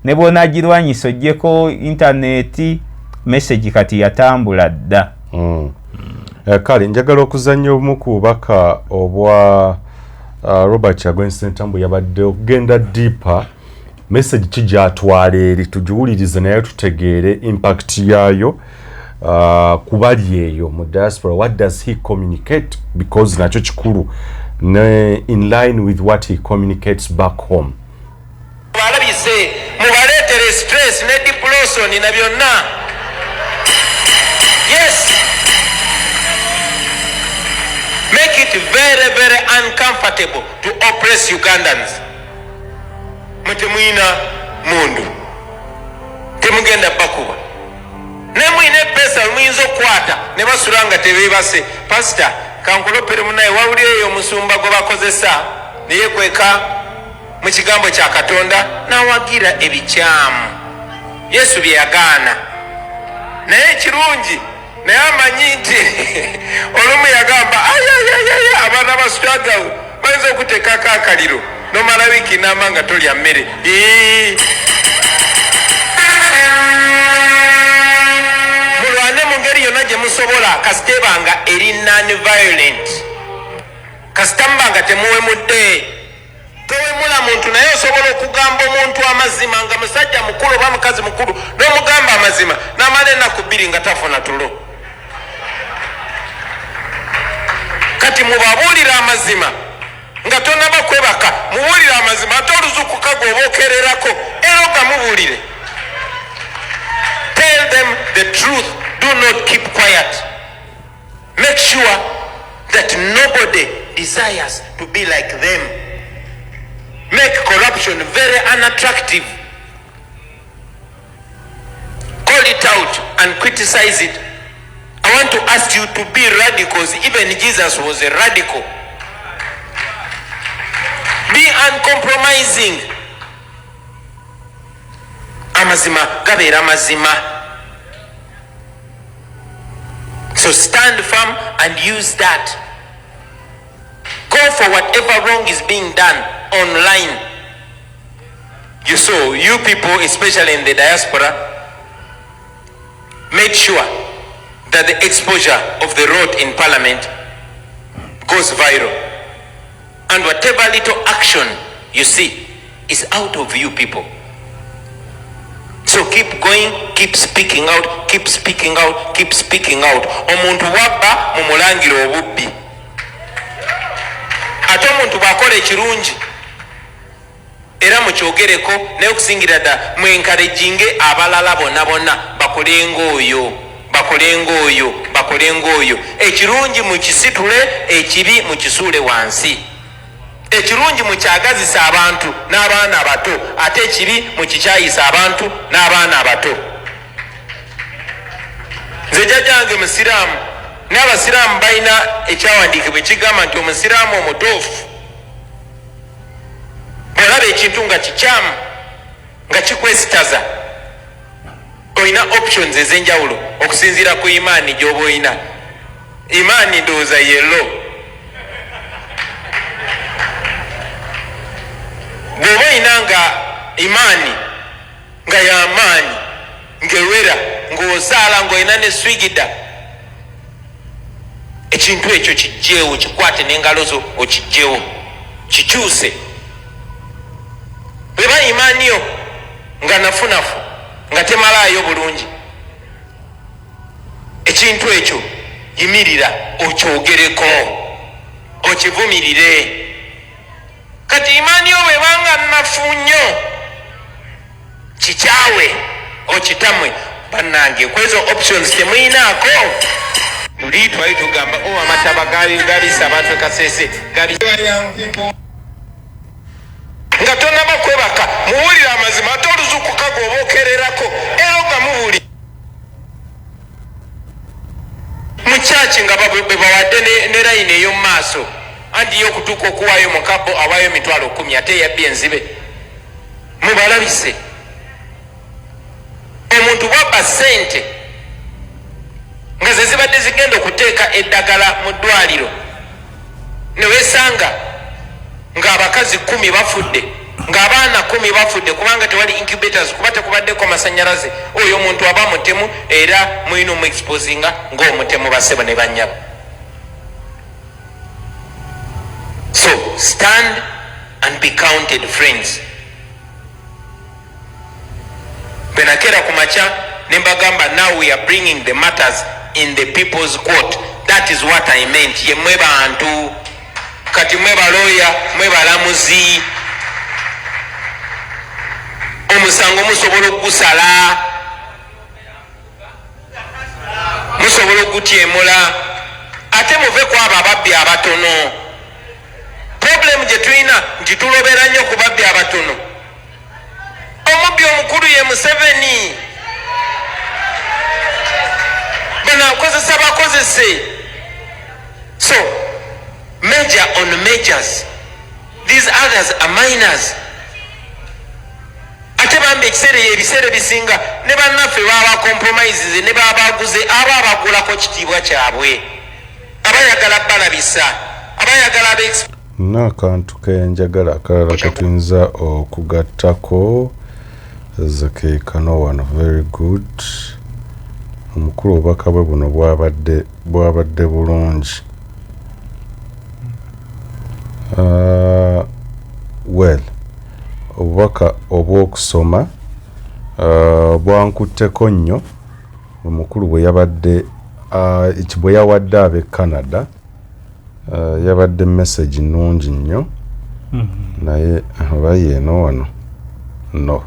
ne bw'onaagirwanyisa oggyeko intaneti message kati yatambula dda kale njagala okuzannya obumu ku bubaka obwa Robert Kyagulanyi Ssentamu yabadde okugenda deeper message kigyatwala eri tugiwulirize naye tutegeere impact yaayo ku bali eyo mu diaspora. What does he communicate? Because nakyo kikulu in line with what he communicates back home. balabise mubaleetere stress ne depression na byonna. Yes, make it very very uncomfortable to oppress Ugandans. Mutemwina mundu temugenda bakuba nemwine pesa muyinza okwata ne basulanga tebebase pastor kankulopere munaye wawulieyo omusumba gwe bakozesa neyekweka mu kigambo kya Katonda nawagira ebikyamu Yesu bye yagaana naye kirungi naye amanyi nti olumu yagamba ayayayaya abaana basitagawo bayinza okuteekako akaliro nomala wiiki nama nga tolya mmere. Mulwane mu ngeri yonna gye musobola kasitebanga eri non-violent kasitambanga temuwemudde towemula muntu naye osobola okugamba omuntu amazima nga musajja mukulu oba mukazi mukulu n'omugamba amazima n'amala ennaku bbiri nga tafuna tulo. Kati mubabuulira amazima nga tonaba kwebaka mubuulire amazima ate oluzukuka gw'obookererako era ogamubuulire. Tell them the truth, do not keep quiet. Make sure that nobody desires to be like them. Make corruption very unattractive. Call it out and criticize it. I want to ask you to be radicals. Even Jesus was a radical. Be uncompromising. Amazima gabeera mazima. So stand firm and use that. Go for whatever wrong is being done online. You saw, you people, especially in the diaspora, made sure that the exposure of the road in Parliament goes viral. And whatever little action you see is out of you people. So keep going, keep speaking out, keep speaking out, keep speaking out. Omuntu wabba mumulangire obubbi. Ate omuntu bw'akola ekirungi era mukyogereko naye okusingira dda mwenkareginge abalala bonna bonna bakolenga oyo ekirungi mukisitule ekibi mukisuule wansi ekirungi mukyagazisa abantu n'abaana abato ate ekibi mukikyayisa abantu n'abaana abato nze jjajjange musiraamu n'abasiraamu balina ekyawandiikibwa ekigamba nti omusiraamu omutuufu bw'olaba ekintu nga kikyamu nga kikwesitaza olina options ez'enjawulo okusinziira ku imaani gy'oba olina imaani ndowooza yello bw'oba olina nga imaani nga y'amaanyi ng'ewera ng'osaala ng'olina ne swigida ekintu ekyo kijjeewo kikwate n'engalo zo okijjeewo kikyuse bweba imaani yo nga nafunafu nga temalaayo bulungi ekintu ekyo yimirira okyogereko okivumirire kati imaani yo bwebanga nafu nnyo kikyawe okitamwe bannange kwezo options temuyinaako tuli twali tugamba amataba galisaba kasese nga tonaba kwebaka muwulire amazima ate oluzukuka gwoba okererako era nga muwuli mukyaki nga bebawadde ne layini ey'omu maaso anti yo okutuuka okuwaayo mukabo awaayo 10,000 ate eyabbi enzibe mubalabise omuntu bwabba ssente nga ze zibadde zigenda okuteeka eddagala mu ddwaliro ne weesanga ng'abakazi 10 bafudde ng'abaana 10 bafudde kubanga tewali incubators kuba tekubaddeko masanyalaze oyo omuntu aba mutemu era mulina omuexposinga ng'omutemu basebo ne banyabo. So stand and be counted, friends. Benakera kumacha nembagamba, now we are bringing the matters in the people's court. That is what I meant. Ye mweba antu kati mweba lawyer mweba lamuzi omusango musobola okusala musobola okutyemula ate muve ku abo ababbi abatono. Problem gye tulina nti tulobera nnyo ku babbi abatono. Omubbi omukulu ye Museveni. Bano akozesa bakozese. So major on majors, these others are minors. Ate bambi ebiseera bisinga ne bannaffe baba compromises ne babaguze aba abagulako kitiibwa kyabwe abayagala balabisa abayagala n'akantu kenjagala akalala ketuyinza okugattako zake kano wano. Very good. Omukulu obubaka bwe buno bwabadde bulungi. Well, obubaka obw'okusoma bwankutteko nnyo omukulu bwe yabadde bwe yawadde ab'e Canada. Yabadde message nnungi nnyo naye oba yeeno wano no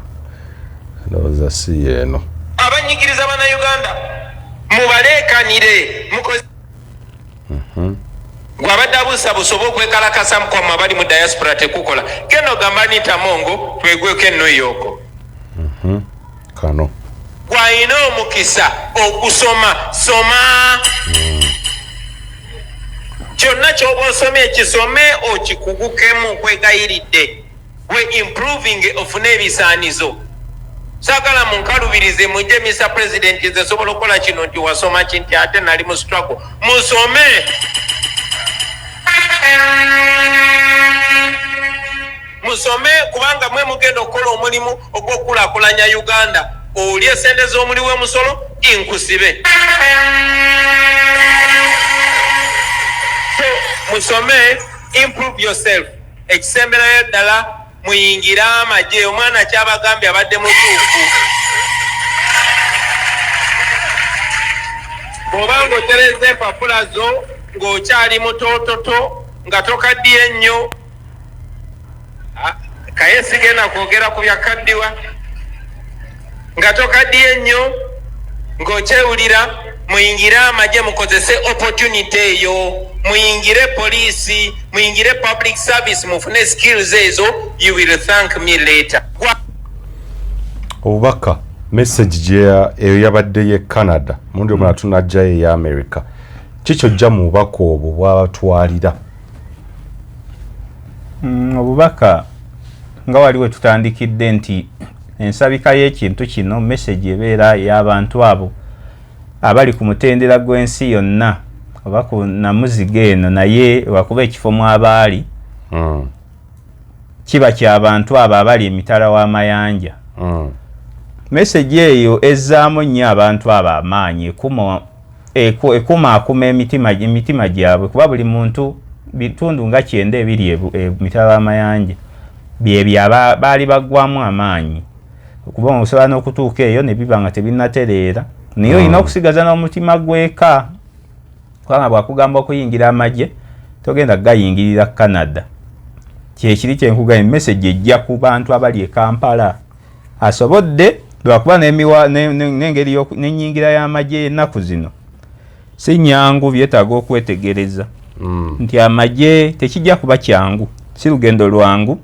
ndowooza si yeeno. Abanyigiriza Bannayuganda mubaleekanire mukozi gwabadde abuusa busobola okwekalakasa mukwama abali mu diaspora tekukola keno gamba nita mongo twegweko enno yoko kano gwalina omukisa okusoma soma kyonna ky'oba osomye ekisome okikugukemu kwegayiridde we improving ofune ebisaanizo. Saagala munkalubirize mujje Mr. President nze sobola okukola kino nti wasoma kinti ate nali mu struggle. Musome musome kubanga mwe mugenda okukola omulimu ogw'okulaakulanya Uganda. Olye sente z'omuli w'emusolo inkusibe. So musome, improve yourself. Ekisemberayo ddala muyingira amagye. Omwana kyabagambye abadde mutuufu. Bw'obanga otereza empapula zo ng'okyali mutoototo nga tokaddiye nnyo kaye sigenda kwogera ku byakaddiwa nga tokaddiye nnyo ng'okyewulira muyingire amagye mukozese opportunity eyo, muyingire poliisi, muyingire public service, mufune skills ezo. You will thank me later. Obubaka message eyo yabadde ye Canada mundi omulala tunajjayo eya America, kikyojja mu bubaka obwo bwabatwalira? Obubaka nga waliwe tutandikidde nti ensabika y'ekintu kino message ebeera y'abantu abo abali ku mutendera gw'ensi yonna oba ku namuziga eno, naye wakuba ekifo mu abaali kiba ky'abantu abo abali emitala w'amayanja. Message eyo ezzaamu nnyo abantu abo amaanyi, ekumaakuma emitima gyabwe, kuba buli muntu bitundu nga 9 ebiri emitala w'amayanja byebyo baali baggwamu amaanyi okuba osobola n'okutuuka eyo ne biba nga tebinnatereera, naye olina okusigaza n'omutima gweka, kubanga bwakugamba okuyingira amagye togenda gayingirira Canada. Kyekiri kyenkugamba message ejja ku bantu abali e Kampala asobodde lwakuba n'engeri n'ennyingira y'amagye ennaku zino si nyangu, byetaaga okwetegereza nti amagye tekijja kuba kyangu, si lugendo lwangu.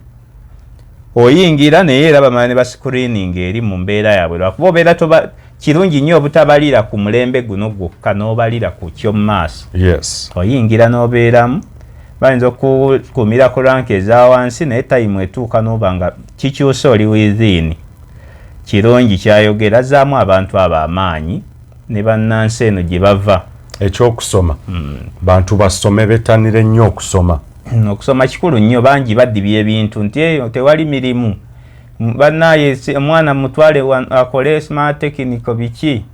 Oyingira naye era bamala ne bascreening eri mu mbeera yaabwe, lwakuba obeera kirungi nnyo obutabalira ku mulembe guno gwokka n'obalira ku kyo mu maaso. Yes. Oyingira n'obeeramu, bayinza okukumira ku rank eza wansi naye time etuuka n'oba nga kikyusa oli within. Kirungi kyayogera zaamu abantu abo amaanyi ne bannansi eno gye bava. Ekyokusoma bantu basome, bettanire nnyo okusoma. Okusoma kikulu nnyo, bangi baddibya ebintu nti eyo tewali mirimu, bannaye omwana mutwale akole smart technical biki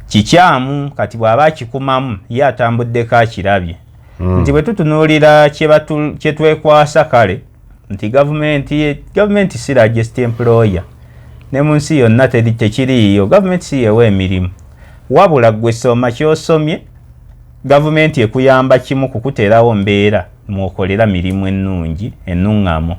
kikyamu, kati bw'aba akikumamu ye atambuddeko akirabye. Nti bwe tutunuulira kye twekwasa kale nti gavumenti si largest employer, ne mu nsi yonna tekiriiyo, gavumenti si yewa emirimu, wabula gwe soma ky'osomye, gavumenti ekuyamba kimu kukuteerawo mbeera mwokolera mirimu ennungi ennuŋŋamu.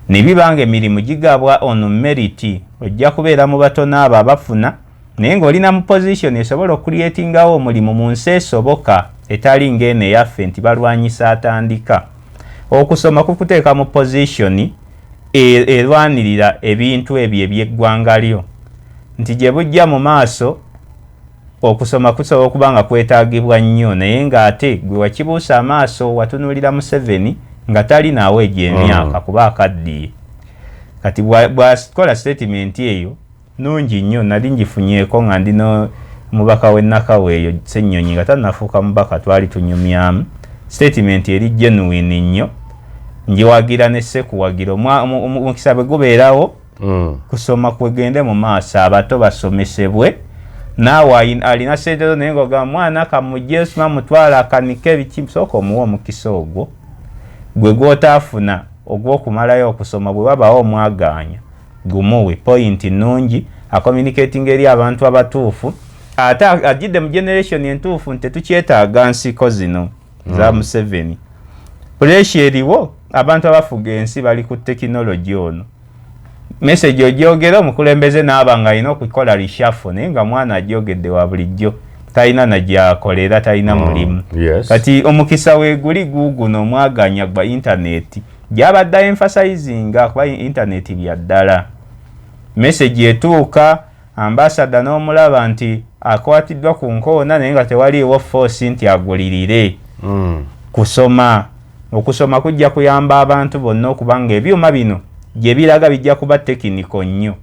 Ne bibanga emirimu gigabwa on merit, ojja kubeera mu batono abo abafuna, naye ng'olina mu position esobola okucreatingawo omulimu mu nsi esoboka etali ng'eno eyaffe nti balwanyisa atandika. Okusoma kukuteeka mu position erwanirira ebintu ebyo eby'eggwanga lyo, nti gye bujja mu maaso okusoma kusobola okuba nga kwetaagibwa nnyo, naye ng'ate gwe wakibuusa amaaso watunuulira Museveni nga tali naawe egy'emyaka kuba akaddiye. Kati bw'akola statement eyo nungi nnyo, nali ngifunyeeko nga ndi mubaka w'ennakawe eyo Ssennyonyi nga tannafuuka mubaka, twali tunyumyamu. Statement eri genuine nnyo, ngiwagira ne Ssekuwagira omukisa bwe gubeerawo kusoma kwegende mu maaso, abato basomesebwe. Naawe alina sentero naye ng'ogamba mwana kamujje sima mutwala akanike ebiki, sooka omuwa omukisa ogwo gwe gw'otaafuna ogw'okumalayo okusoma. Bwe wabaawo omwaganya gumuwe point nnungi, acommunicating eri abantu abatuufu, ate agidde mu generation entuufu nti tetukyetaaga nsiko zino za Museveni. Pressure eriwo, abantu abafuga ensi bali ku tekinologi ono. Message ogyogera omukulembeze n'aba nga alina okukola reshuffle, naye nga mwana agyogedde wa bulijjo talina nagyakolera, talina mulimu. Kati omukisa weeguli guguno omwaganya gwa intaneti gyabadde emphasizinga kuba intaneti bya ddala. Message etuuka, ambassador n'omulaba nti akwatiddwa ku nkoona naye nga tewaliiwo force nti agulirire. Kusoma, okusoma kujja kuyamba abantu bonna okuba nga ebyuma bino gye biraga bijja kuba tekiniko nnyo.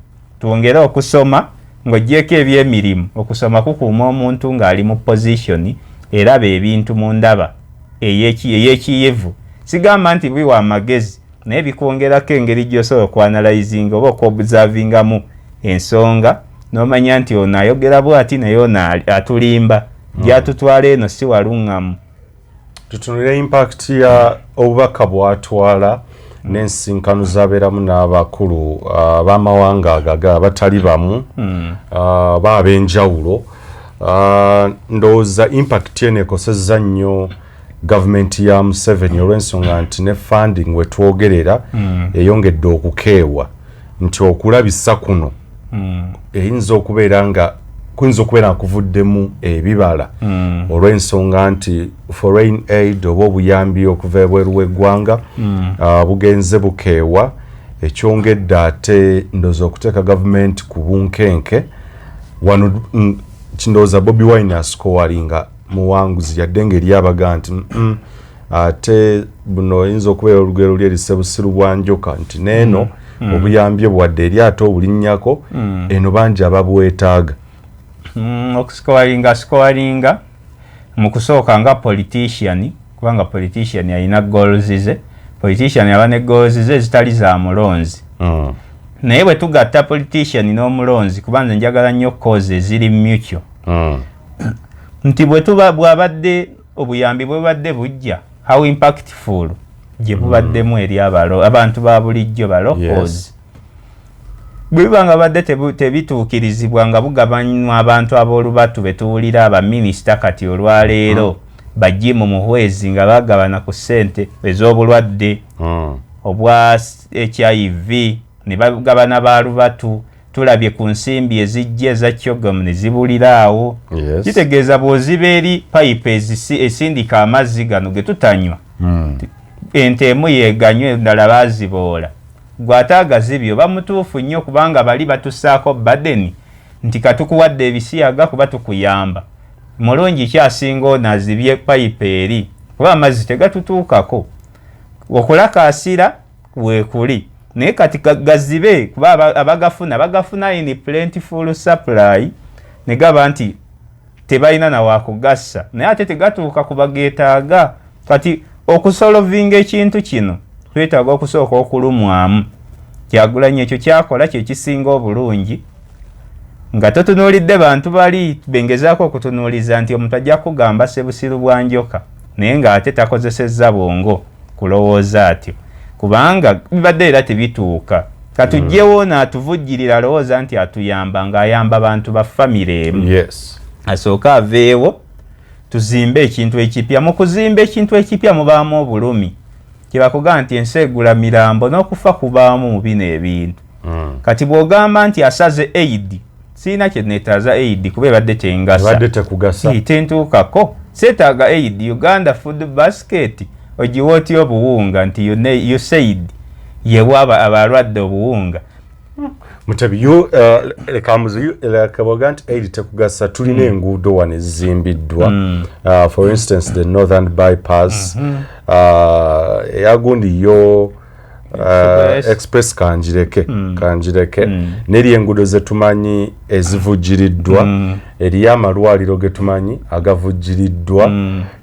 Twongere okusoma ng'oggyeko eby'emirimu. Okusoma kukuuma omuntu ng'ali mu position eraba ebintu mu ndaba ey'ekiyevu. Sigamba nti biwa amagezi, naye bikwongerako engeri gy'osobola okuanalyzinga oba okuobservingamu ensonga, n'omanya nti ono ayogera bw'ati naye ono atulimba, gy'atutwala eno si waluŋŋamu. Tutunulira impact ya obubaka bw'atwala n'ensinkano zabeeramu n'abakulu b'amawanga agaga abatali bamu b'ab'enjawulo. Ndowooza impact eno ekosezza nnyo gavumenti ya Museveni olw'ensonga nti ne funding we twogerera eyongedde okukeewa, nti okulabisa kuno eyinza okubeera nga kuyinza okubeera kuvuddemu ebibala olw'ensonga nti foreign aid oba obuyambi okuva ebweru w'eggwanga bugenze bukeewa ekyongedde ate ndowooza okuteeka gavumenti ku bunkenke wano kindowooza Bobi Wine asikowalinga muwanguzi yadde ngeri abaga nti ate buno oyinza okubeera olugero luli eri Ssebusiru bwa Njoka nti neeno obuyambi obwadde eri ate obulinnyako eno bangi ababwetaaga okusikowalinga mu kusooka nga politician kubanga politician alina goals ze politician aba ne goals ze zitali za mulonzi naye bwe tugatta politician n'omulonzi kubanza njagala nnyo cause ziri mutual nti bwabadde obuyambi bwebadde bujja how impactful gye bubaddemu eri abantu ba bulijjo balokozi bwibanga badde tebituukirizibwa nga bugabanywa abantu ab'olubatu betuwulira abaminisita kati olwaleero bajje mu muhwezi nga bagabana ku ssente ez'obulwadde obwa HIV ne bagabana balubatu tulabye ku nsimbi ezijja eza Kyogamu ne zibuliraawo kitegeeza bw'oziba eri payipu esindika amazzi gano ge tutanywa ente emu yeeganywe endala baaziboola gw'ataagazibyo bamutuufu nnyo kubanga bali batussaako badeni nti katukuwadde ebisiyaga kuba tukuyamba mulungi kyasinga ono azibye payipu eri kuba amazzi tegatutuukako okulakaasira weekuli naye kati gazibe kuba abagafuna in plentiful supply ne gaba nti tebalina nawakugassa naye ate tegatuuka kubageetaaga kati okusolovinga ekintu kino twetaaga okusooka okulumwamu Kyagulanyi ekyo kyakola kye kisinga obulungi nga totunuulidde bantu bali bengezaako okutunuuliza nti omuntu ajja kugamba Ssebusiru bwa Njoka naye ng'ate takozesezza bwongo kulowooza atyo kubanga bibadde era tebituuka katujjewo n'atuvujjirira alowooza nti atuyamba ng'ayamba bantu ba famire emu asooka aveewo tuzimbe ekintu ekipya mu kuzimba ekintu ekipya mubaamu obulumi kyebakugaa nti ensi egula mirambo n'okufa kubaamu mu bino ebintu kati bw'ogamba nti asaze aid siina kye neetaaza aid kuba ebadde tengasa tentuukako seetaaga aid Uganda Food Basket ogiwa otya obuwunga nti you said yewa abalwadde obuwunga Mutabi lekaboga nti aid tekugasa tulina enguudo wano ezizimbiddwa for instance the Northern Bypass eyagundi yo Express kanjireke neri enguudo zetumanyi ezivujjiriddwa eriyo amalwaliro getumanyi agavujjiriddwa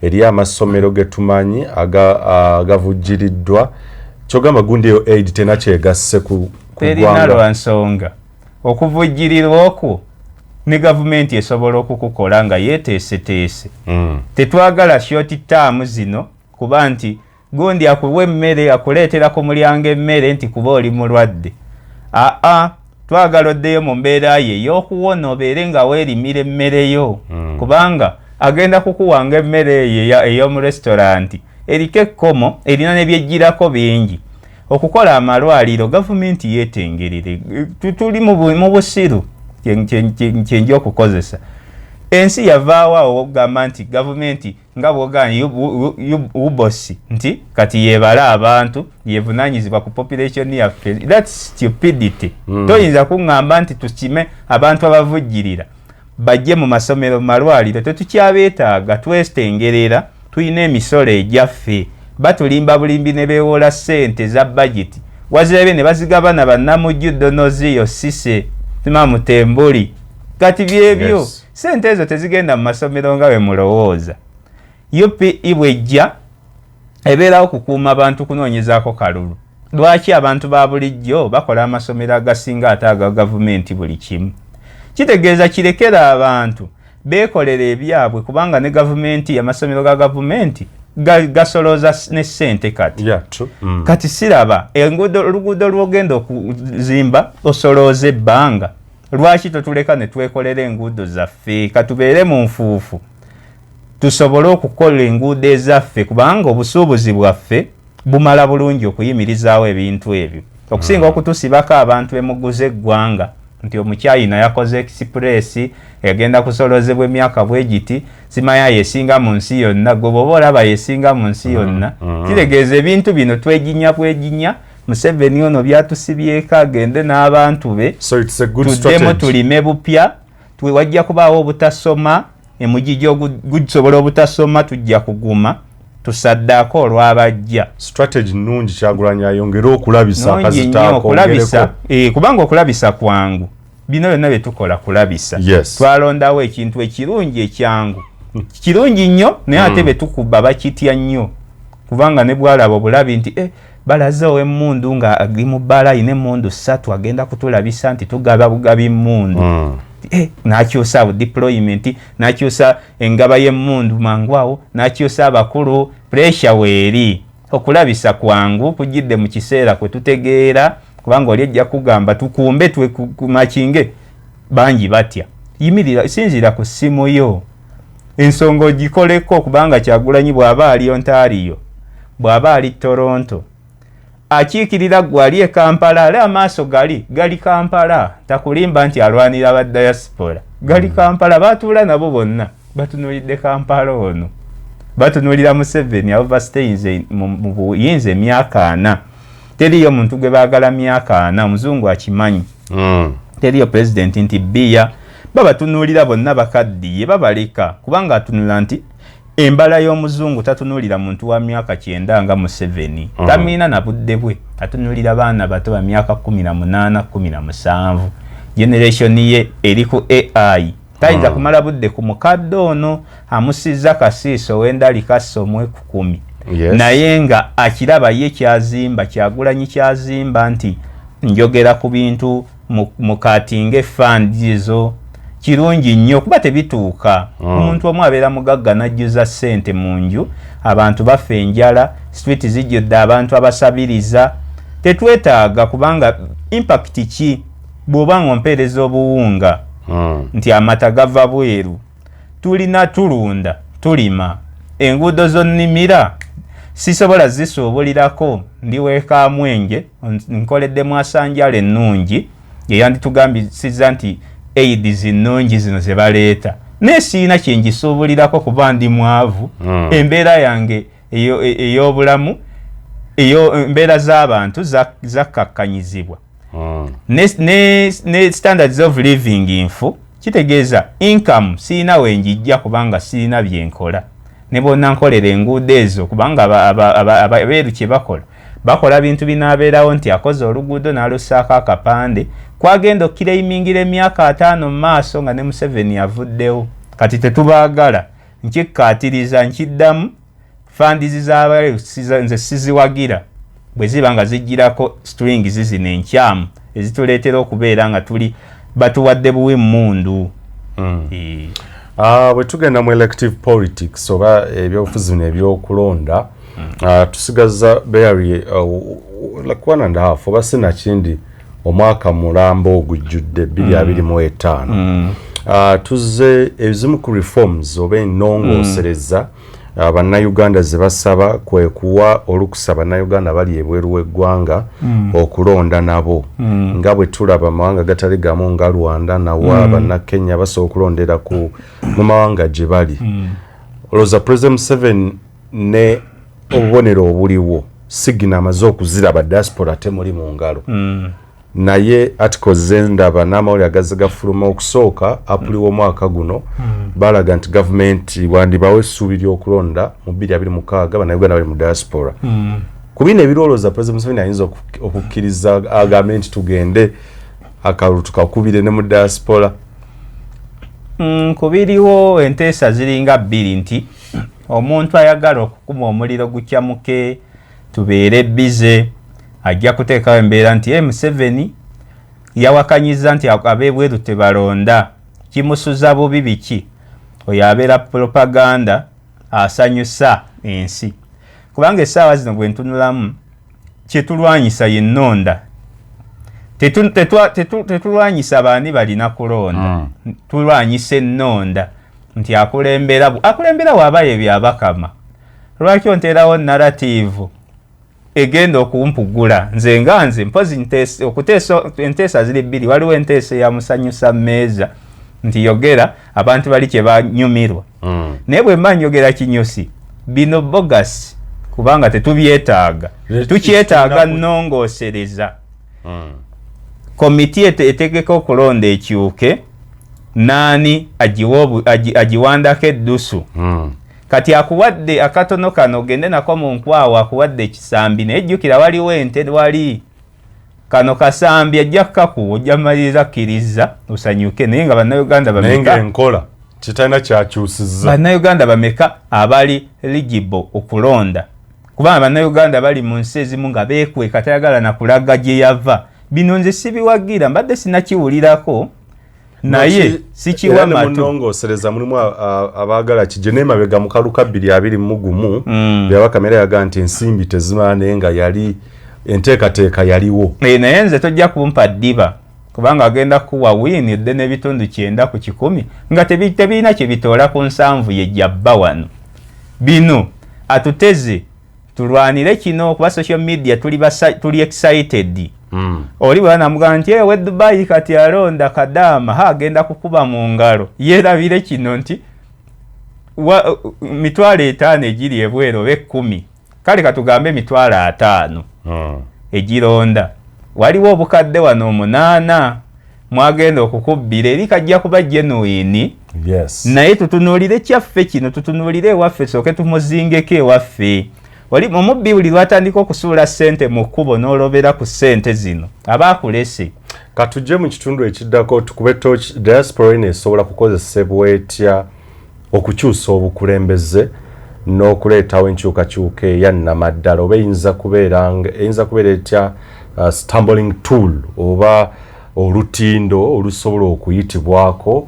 eriyo amasomero getumanyi agavujjiriddwa kyogamba gundi eyo aid tena kyegasse ku terina lwansonga okuvujjirirwa okwo ne gavumenti esobola okukukola nga yeeteeseteese tetwagala short term zino kuba nti gundi akuwa emmere akuleetera ku mulyango emmere nti kuba oli mulwadde twagala oddeyo mu mbeera ye ey'okuwona obeere nga weerimira emmere yo kubanga agenda kukuwanga emmere eyo ey'omu restauranti eriko ekkomo erina ne byejjirako bingi okukola amalwaliro gavumenti yeetengerere tuli mu busiru kyenja okukozesa ensi yavaawo okugamba nti gavumenti nga bwogana ubosi nti kati yebala abantu yevunaanyizibwa ku population yaffe that's stupidity toyinza kuŋŋamba nti tukime abantu abavujjirira bajje mu masomero mu malwaliro tetukyabeetaaga twestengerera tulina emisolo egyaffe batulimba bulimbi ne beewola ssente za budget wazirabe ne bazigabana bannamujjuddo noziyo sise timamutembuli kati byebyo ssente ezo tezigenda mu masomero nga bwe mulowooza UPE bwejja ebeerawo kukuuma abantu kunoonyezaako kalulu lwaki abantu ba bulijjo bakola amasomero agasinga ate aga gavumenti buli kimu kitegeeza kirekera abantu beekolera ebyabwe kubanga ne gavumenti amasomero ga gavumenti gasolooza ne ssente kati kati siraba oluguudo lwogenda okuzimba osolooza ebbanga lwaki totuleka ne twekolera enguudo zaffe katubeere mu nfuufu tusobole okukola enguudo ezaffe kubanga obusuubuzi bwaffe bumala bulungi okuyimirizaawo ebintu ebyo okusinga okutusibako abantu bemuguza eggwanga nti omukyayina yakoze express egenda kusolozebwa emyaka bwegiti simaya yesinga mu nsi yonna gwe bwoba olaba yesinga mu nsi yonna kitegeeza ebintu bino bweginya Museveni ono byatusibyeko agende n'abantu be tuddemu tulime bupya wajja kubaawo obutasoma emujiji gusobola obutasoma tujja kuguma tusaddaako olwabajja strategy nungi Kyagulanyi ayongera okulabisa akazitaako kubanga okulabisa kwangu bino byonna bye tukola kulabisa twalondawo ekintu ekirungi ekyangu kirungi nnyo naye ate be tukuba bakitya nnyo kubanga ne bwalaba obulabi nti balaze ow'emmundu nga ali mu bbala ayina emmundu 3 agenda kutulabisa nti tugaba bugabi mmundu nakyusa deployment nakyusa engaba y'emmundu mangwawo nakyusa abakulu pressure weeri okulabisa kwangu kujidde mu kiseera kwe tutegeera kubanga oli ejja kugamba tukumbe tumakinge bangi batya yimirira sinzira ku simu yo ensonga ogikoleko kubanga Kyagulanyi bw'aba ali Ontario bw'aba ali Toronto akiikirira gwali e Kampala ale amaaso gali Kampala takulimba nti alwanira aba diaspora gali Kampala batuula nabo bonna batunulidde Kampala ono batunulira Museveni overstays mu buyinza emyaka 4 teriyo muntu gwe baagala myaka 4 omuzungu akimanyi teriyo president nti bia babatunulira bonna bakaddiye babaleka kubanga atunula nti embala y'omuzungu tatunulira muntu wa myaka 9 nga Museveni tamina na budde bwe atunulira baana bato ba myaka 18 17 generation ye eri ku AI tayinza kumala budde ku mukadde ono amusiza kasiiso wenda likasomwe ku 10 naye nga akiraba ye kyazimba Kyagulanyi kyazimba nti njogera ku bintu mukatinge fundizo kirungi nnyo kuba tebituuka omuntu omu abeera mugagga najjuza ssente mu nju abantu bafa enjala street zijjudde abantu abasabiriza tetwetaaga kubanga impact ki bw'oba ng'ompeereza obuwunga nti amata gava bweru tulina tulunda tulima enguudo zonnimira sisobola zisuubulirako ndiweeka Mwenge nkoledde Mwasanjala ennungi yeyanditugambisiza nti aid zinungi zino ze baleeta nesiina kyenjisuubulirako kuba ndi mwavu embeera yange ey'obulamu embeera z'abantu zakkakkanyizibwa ne standards of living nfu kitegeeza income siina wenjijja kubanga siina byenkola ne bonna nkolera enguudo ezo kubanga abeeru kye bakola bintu binaabeerawo nti akoze oluguudo n'alussaako akapande kwagenda okkireimingira emyaka 5 mu maaso nga ne Museveni avuddewo kati tetubaagala nkikkaatiriza nkiddamu fandizi z'abaeru nze siziwagira bwe ziba nga zijjirako strings zino enkyamu ezituleetera okubeera nga tuli batuwadde buwi mmundu bwe tugenda mu elective politics oba ebyobufuzi n'ebyokulonda tusigaza Barry like 1.5 oba sinakindi omwaka mulambo ogujjudde 2025 tuzze ezimu ku reforms oba ennongoosereza bannayuganda ze basaba kwe kuwa olukusa bannayuganda bali ebweru w'eggwanga okulonda nabo nga bwe tulaba amawanga gatali gamu nga Rwanda nawa bannakenya basobola okulondera mu mawanga gye bali olowooza President Museveni ne obubonero obuliwo sigina amaze okuziraba diaspora temuli mu ngalo naye articles zendaba n'amawulire agazze gafuluma okusooka apuli w'omwaka guno balaga nti gavumenti wandibawo essuubi ly'okulonda mu 2026 bannayuganda bali mu diaspora ku bino ebirowooza President Museveni ayinza okukkiriza agambe nti tugende akalulu tukakubire ne mu diaspora kubiriwo enteesa ziringa 2 nti omuntu ayagala okukuma omuliro gukyamuke tubeere bize ajja kuteekawo embeera nti Museveni yawakanyiza nti ab'ebweru tebalonda kimusuza bubi biki oyo abeera propaganda asanyusa ensi kubanga essaawa zino bwe ntunulamu kyetulwanyisa yennonda tetulwanyisa baani balina kulonda tulwanyisa ennonda nti akulembera waaba ebyo abakama lwaki onterawo narrative egenda okumpugula nze nga nze mpozi enteesa ziri bbiri waliwo enteesa ya musanyusa mmeeza nti yogera abantu bali kye banyumirwa naye bwe mba njogera kinyusi bino bogus kubanga tetubyetaaga tukyetaaga nnongoosereza komiti etegeka okulonda ekyuke naani agiwandako eddusu kati akuwadde akatono kano ogende nako mu nkwawa akuwadde ekisambi naye jjukira waliwo ente wali kano kasambi ajja kukakuwa ojja maliriza kkiriza osanyuke naye nga bannayuganda bameka enkola kitalina kyakyusizza bannayuganda bameka abali eligible okulonda kubanga bannayuganda bali mu nsi ezimu nga beekweka tayagala nakulaga gye yava bino nze sibiwagira mbadde sinakiwulirako naye sikiwa matu munongosereza mulimu abaagala kijje n'emabega mu kaluka 221 byaba kamera yaga nti ensimbi tezimala naye nga yali enteekateeka yaliwo naye nze tojja kumpa ddiba kubanga agenda kuwa wiinidde n'ebitundu 9 ku 10 nga tebirina kye bitoola ku nsanvu ye jjabba wano bino atuteze tulwanire kino kuba social media tuli excited oli bwanamugamba nti ewe Dubai kati alonda Kadaama agenda kukuba mu ngalo yeerabire kino nti 5,000 egiri ebweru oba 10 kale katugambe 5,000 egironda waliwo obukadde wano 8 mwagenda okukubbira eri kajja kuba genuine naye tutunuulire kyaffe kino tutunuulire ewaffe sooke tumuzingeko ewaffe wali omubbi buli lwatandika okusuula ssente mu kkubo n'olobera ku ssente zino aba akulese katujje mu kitundu ekiddako tukube torch diaspora ine esobola kukozesebwa etya okukyusa obukulembeze n'okuleetawo enkyukakyuka eyannamaddala oba eyinza kubeera etya stumbling tool oba olutindo olusobola okuyitibwako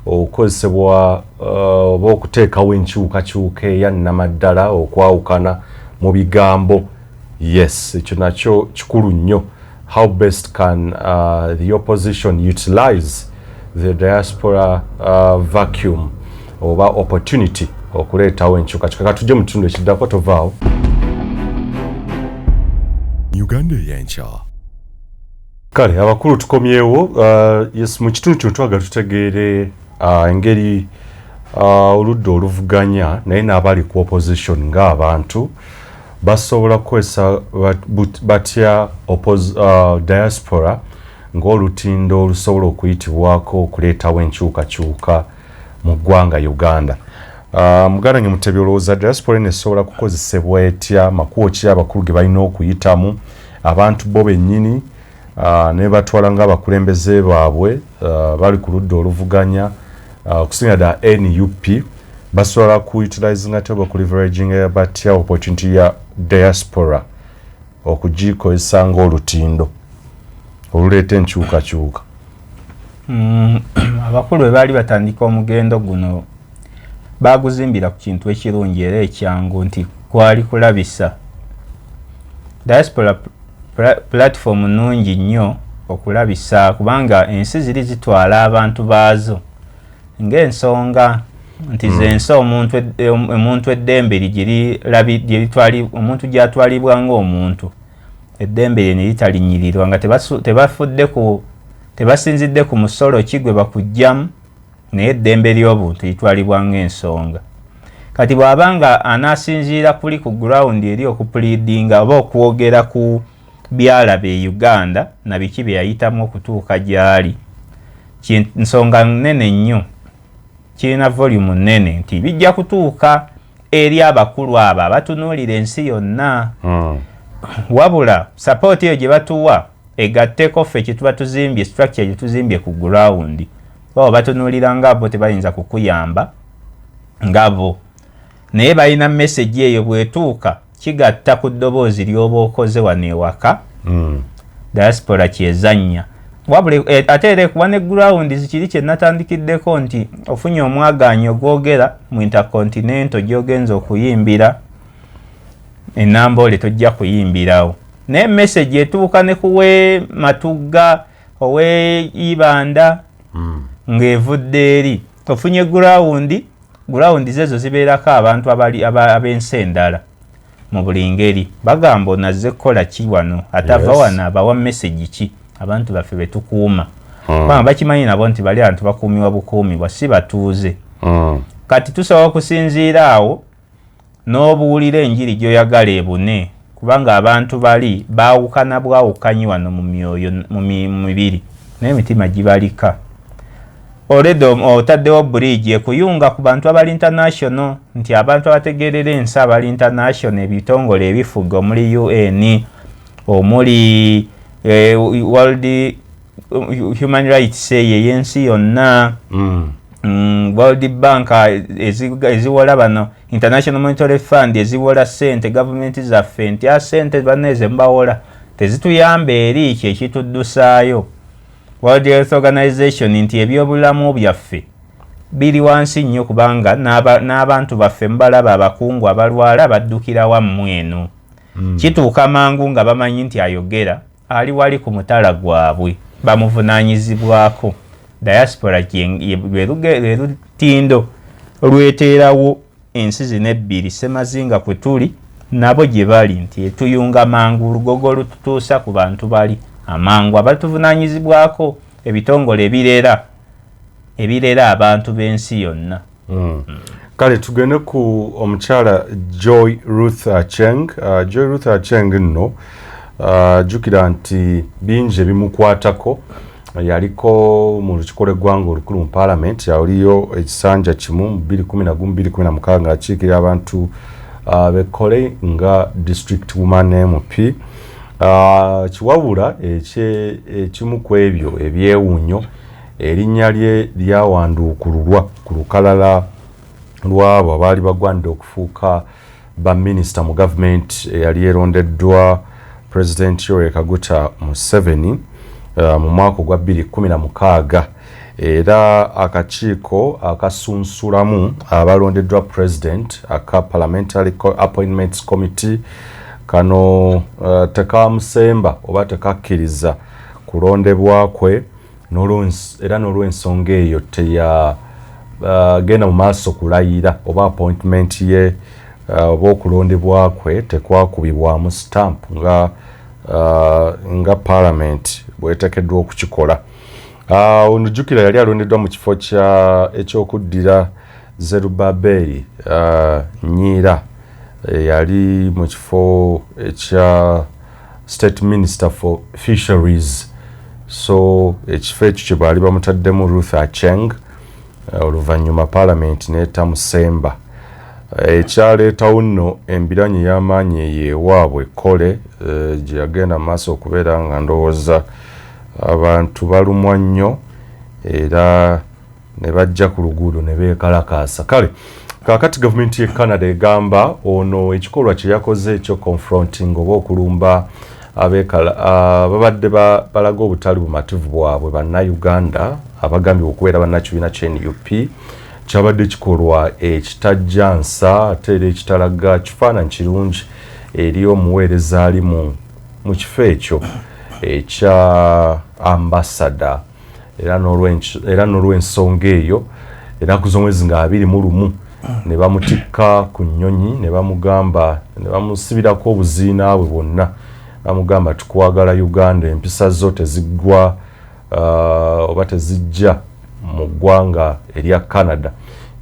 okukozesebwa oba okuteekawo enkyukakyuka eyannamaddala okwawukana mu bigambo yes ekyo nakyo kikulu nnyo how best can the opposition utilize the diaspora vacuum oba opportunity okuleetawo enkyukakyuka katujje mu kitundu ekiddako tovaawo Uganda yenkya kale abakulu tukomyewo yes mu kitundu kino twagala tutegeere engeri oludda oluvuganya naye n'abali ku opposition ng'abantu basobola kukozesa batya diaspora ng'olutindo olusobola okuyitibwako okuleetawo enkyukakyuka mu ggwanga Uganda. Muganda nge Mutebi olowooza diaspora esobola kukozesebwa etya makubo ki abakulu ge balina okuyitamu abantu bo bennyini ne batwala ng'abakulembeze baabwe bali ku ludda oluvuganya okusinga da NUP basobola ku-utilize nga teba ku leveraging batya opportunity ya diaspora okugikozesa ng'olutindo oluleeta enkyukakyuka. Abakulu bwe baali batandika omugendo guno baguzimbira ku kintu ekirungi era ekyangu nti kwali kulabisa diaspora platform nungi nnyo okulabisa kubanga ensi ziri zitwala abantu baazo ng'ensonga nti zensi omuntu eddembe omuntu gyatwalibwa ng'omuntu eddembe lye ne litalinyirirwa nga tebasinzidde ku musolo ki gwe bakugjamu naye eddembe ly'obuntu litwalibwa ng'ensonga. Kati bw'abanga anaasinziira kuli ku ground eri okupulidinga oba okwogera ku byalaba e Uganda na biki bye yayitamu okutuuka gy'ali nsonga nnene nnyo kirina volume nnene nti bijja kutuuka eri abakulu abo abatunuulira ensi yonna wabula support eyo gye batuwa egatteko ffe kye tuba tuzimbye structure gye tuzimbye ku ground baba batunuulira ngabo tebayinza kukuyamba ngabo naye balina message eyo bwetuuka kigatta ku ddoboozi ly'oba okoze wano ewaka diaspora kyezannya wabula ate era kuba ne ground kiri kye natandikiddeko nti ofunye omwaganyo gwogera mu intercontinental gy'ogenza okuyimbira enamba ole tojja kuyimbirawo naye message etuuka ne kuwe Matugga owe Ibanda ng'evudde eri ofunye ground zezo zibeerako abantu ab'ensi endala mu buli ngeri bagamba onazze kukola ki wano atava wano abawa message ki abantu baffe betukuuma kubanga bakimanyi nabo nti bali abantu bakuumiwa bukuumibwa si batuuze kati tusobola okusinziira awo n'obuwulira enjiri gy'oyagala ebune kubanga abantu bali baawukana bwawukanyi wano mu myoyo mu mibiri n'emitima gibalika already otaddewo bridge ekuyunga ku bantu abali international nti abantu abategeerera ensi abali international ebitongole ebifuga omuli UN omuli World Human Rights y'ensi yonna World Bank eziwola bano International Monetary Fund eziwola sente government zaffe nti sente baneze mbawola tezituyamba eri kyekituddusaayo World Health Organization nti ebyobulamu byaffe biri wansi nnyo kubanga n'abantu baffe mbalaba abakungu abalwala baddukira wammwe eno kituuka mangu nga bamanyi nti ayogera ali wali ku mutala gwabwe bamuvunaanyizibwako diaspora lwe lutindo lweterawo ensi zino ebbiri semazinga kwe tuli nabo gye bali nti etuyunga mangu olugogo lututuusa ku bantu bali amangu abatuvunaanyizibwako ebitongole ebirera abantu b'ensi yonna kale tugende ku omukyala Joy Ruth Acheng. Joy Ruth Acheng nno jjukira nti bingi ebimukwatako yaliko mu lukiiko lw'eggwanga olukulu mu paalamenti yaliyo ekisanja kimu mu 2016 ng'akiikirira abantu bekkole nga district woman MP. Kiwabula ekimu ku ebyo ebyewuunyo erinnya lye lyawanduukululwa ku lukalala lw'abo abaali bagwanidde okufuuka baminisita mu gavumenti eyali erondeddwa President Yoweri Kaguta Museveni mu mwaka ogwa 2016 era akakiiko akasunsulamu abalondeddwa President aka Parliamentary Appointments Committee kano tekamusemba oba tekakkiriza kulondebwa kwe era n'olw'ensonga eyo genda mu maaso kulayira oba appointment ye oba okulondebwa kwe tekwakubibwamu stamp nga Parliament bwetekeddwa okukikola. Onojjukira yali alondeddwa mu kifo ekyokuddira Zerubbabel Nyiira yali mu kifo ekya State Minister for Fisheries, so ekifo ekyo kye baali bamutaddemu Ruth Acheng oluvannyuma Parliament n'etamusemba. Ekyaleetawo nno embiranye y'amaanyi eyeewaabwe Kole gye yagenda mu maaso okubeera nga ndowooza abantu balumwa nnyo era ne bajja ku luguudo ne beekalakaasa. Kale kaakati gavumenti y'e Canada egamba ono ekikolwa kye yakoze ekyo confronting oba okulumba babadde balaga obutali bumativu bwabwe bannayuganda abagambye okubeera bannakibiina ky'NUP kyabadde kikolwa ekitajjansa ate era ekitalaga kifaananyi kirungi eri omuweereza ali mu kifo ekyo ekya ambassador era n'olw'ensonga eyo ennaku z'omwezi nga 21 ne bamutikka ku nnyonyi ne bamugamba ne bamusibirako obuziina bwe bwonna bamugamba tukwagala Uganda empisa zo teziggwa oba tezijja mu ggwanga erya Canada.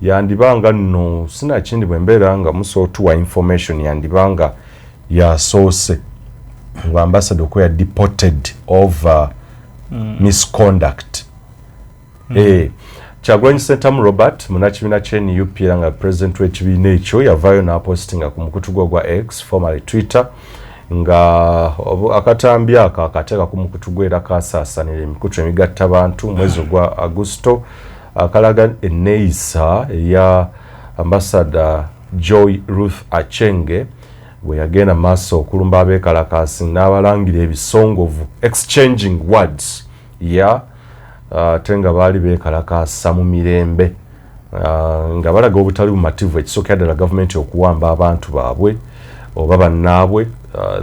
Yandibanga nno sinakindi bwe mbeera nga musootuwa information yandibanga yasoose nga ambassador okuba deported over misconduct. Kyagulanyi Sentamu Robert munnakibiina ky'NUP era nga president w'ekibiina ekyo yavaayo n'apostinga ku mukutu gwe gwa X formerly Twitter nga akatambi ako akateeka ku mukutu gwe era kasaasanira emikutu emigatta abantu mwezi ogwa Agusto akalaga enneeyisa eya ambassador Joy Ruth Acheng bwe yagenda maaso okulumba abeekalakaasi n'abalangira ebisongovu exchanging words ate nga baali beekalakaasa mu mirembe nga balaga obutali bumativu ekisookera ddala gavumenti okuwamba abantu baabwe oba bannaabwe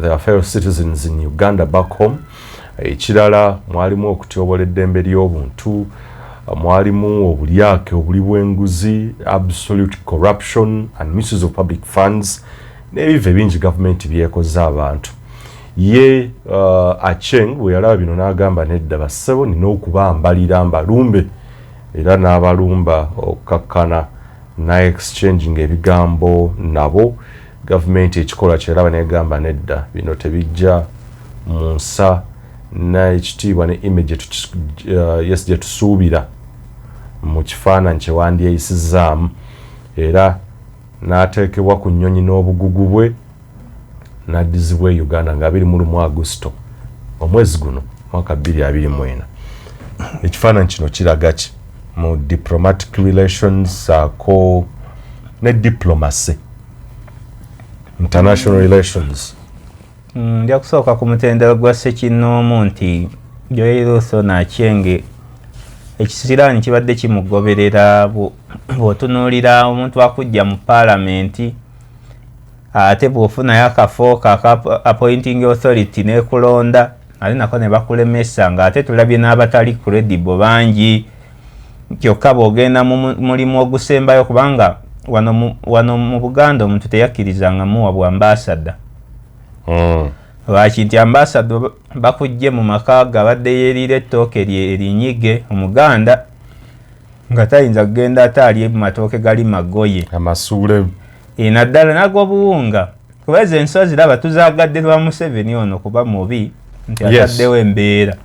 their fellow citizens in Uganda back home. Ekirala mwalimu okutyobola eddembe ly'obuntu, mwalimu obulyake obuli bw'enguzi, absolute corruption and misuse of public funds n'ebive bingi gavumenti byekoze abantu. Ye Acheng bwe yalaba bino n'agamba nedda bassebo nina okubambalira mbalumbe era n'abalumba okakkana na exchanging ebigambo nabo. Gavumenti ekikola kyeraba negamba nedda bino tebijja mu nsa n'ekitiibwa ne image yes gye tusuubira mu kifaananyi kye wandyeyisizaamu era n'ateekebwa ku nnyonyi n'obugugu bwe n'addizibwa e Uganda nga 21 Augusito omwezi guno mwaka 2024. Ekifaananyi kino kiraga ki mu diplomatic relations ko ne diplomacy international relations. Ndia kusooka ku mutendera gwa Ssekinnoomu nti Joel Russo Acheng ekisiraani kibadde kimugoberera bw'otunuulira omuntu akujja mu paalamenti ate bw'ofunayo akafo ka appointing authority n'ekulonda ate nako ne bakulemesa ng'ate tulabye n'abatali credible bangi kyokka bw'ogenda mu mulimu ogusembayo kubanga wano mu Buganda omuntu teyakkirizanga muwa bwa ambassador. Lwaki nti ambassador bakujje mu maka gabadde yeerira ettooke erinyige Omuganda nga tayinza kugenda ataali mu matooke gali magoye amasuule naddala n'ag'obuwunga kuba ezo ensozi laba tuzaagadde lwa Museveni ono kuba mubi nti ataddewo embeera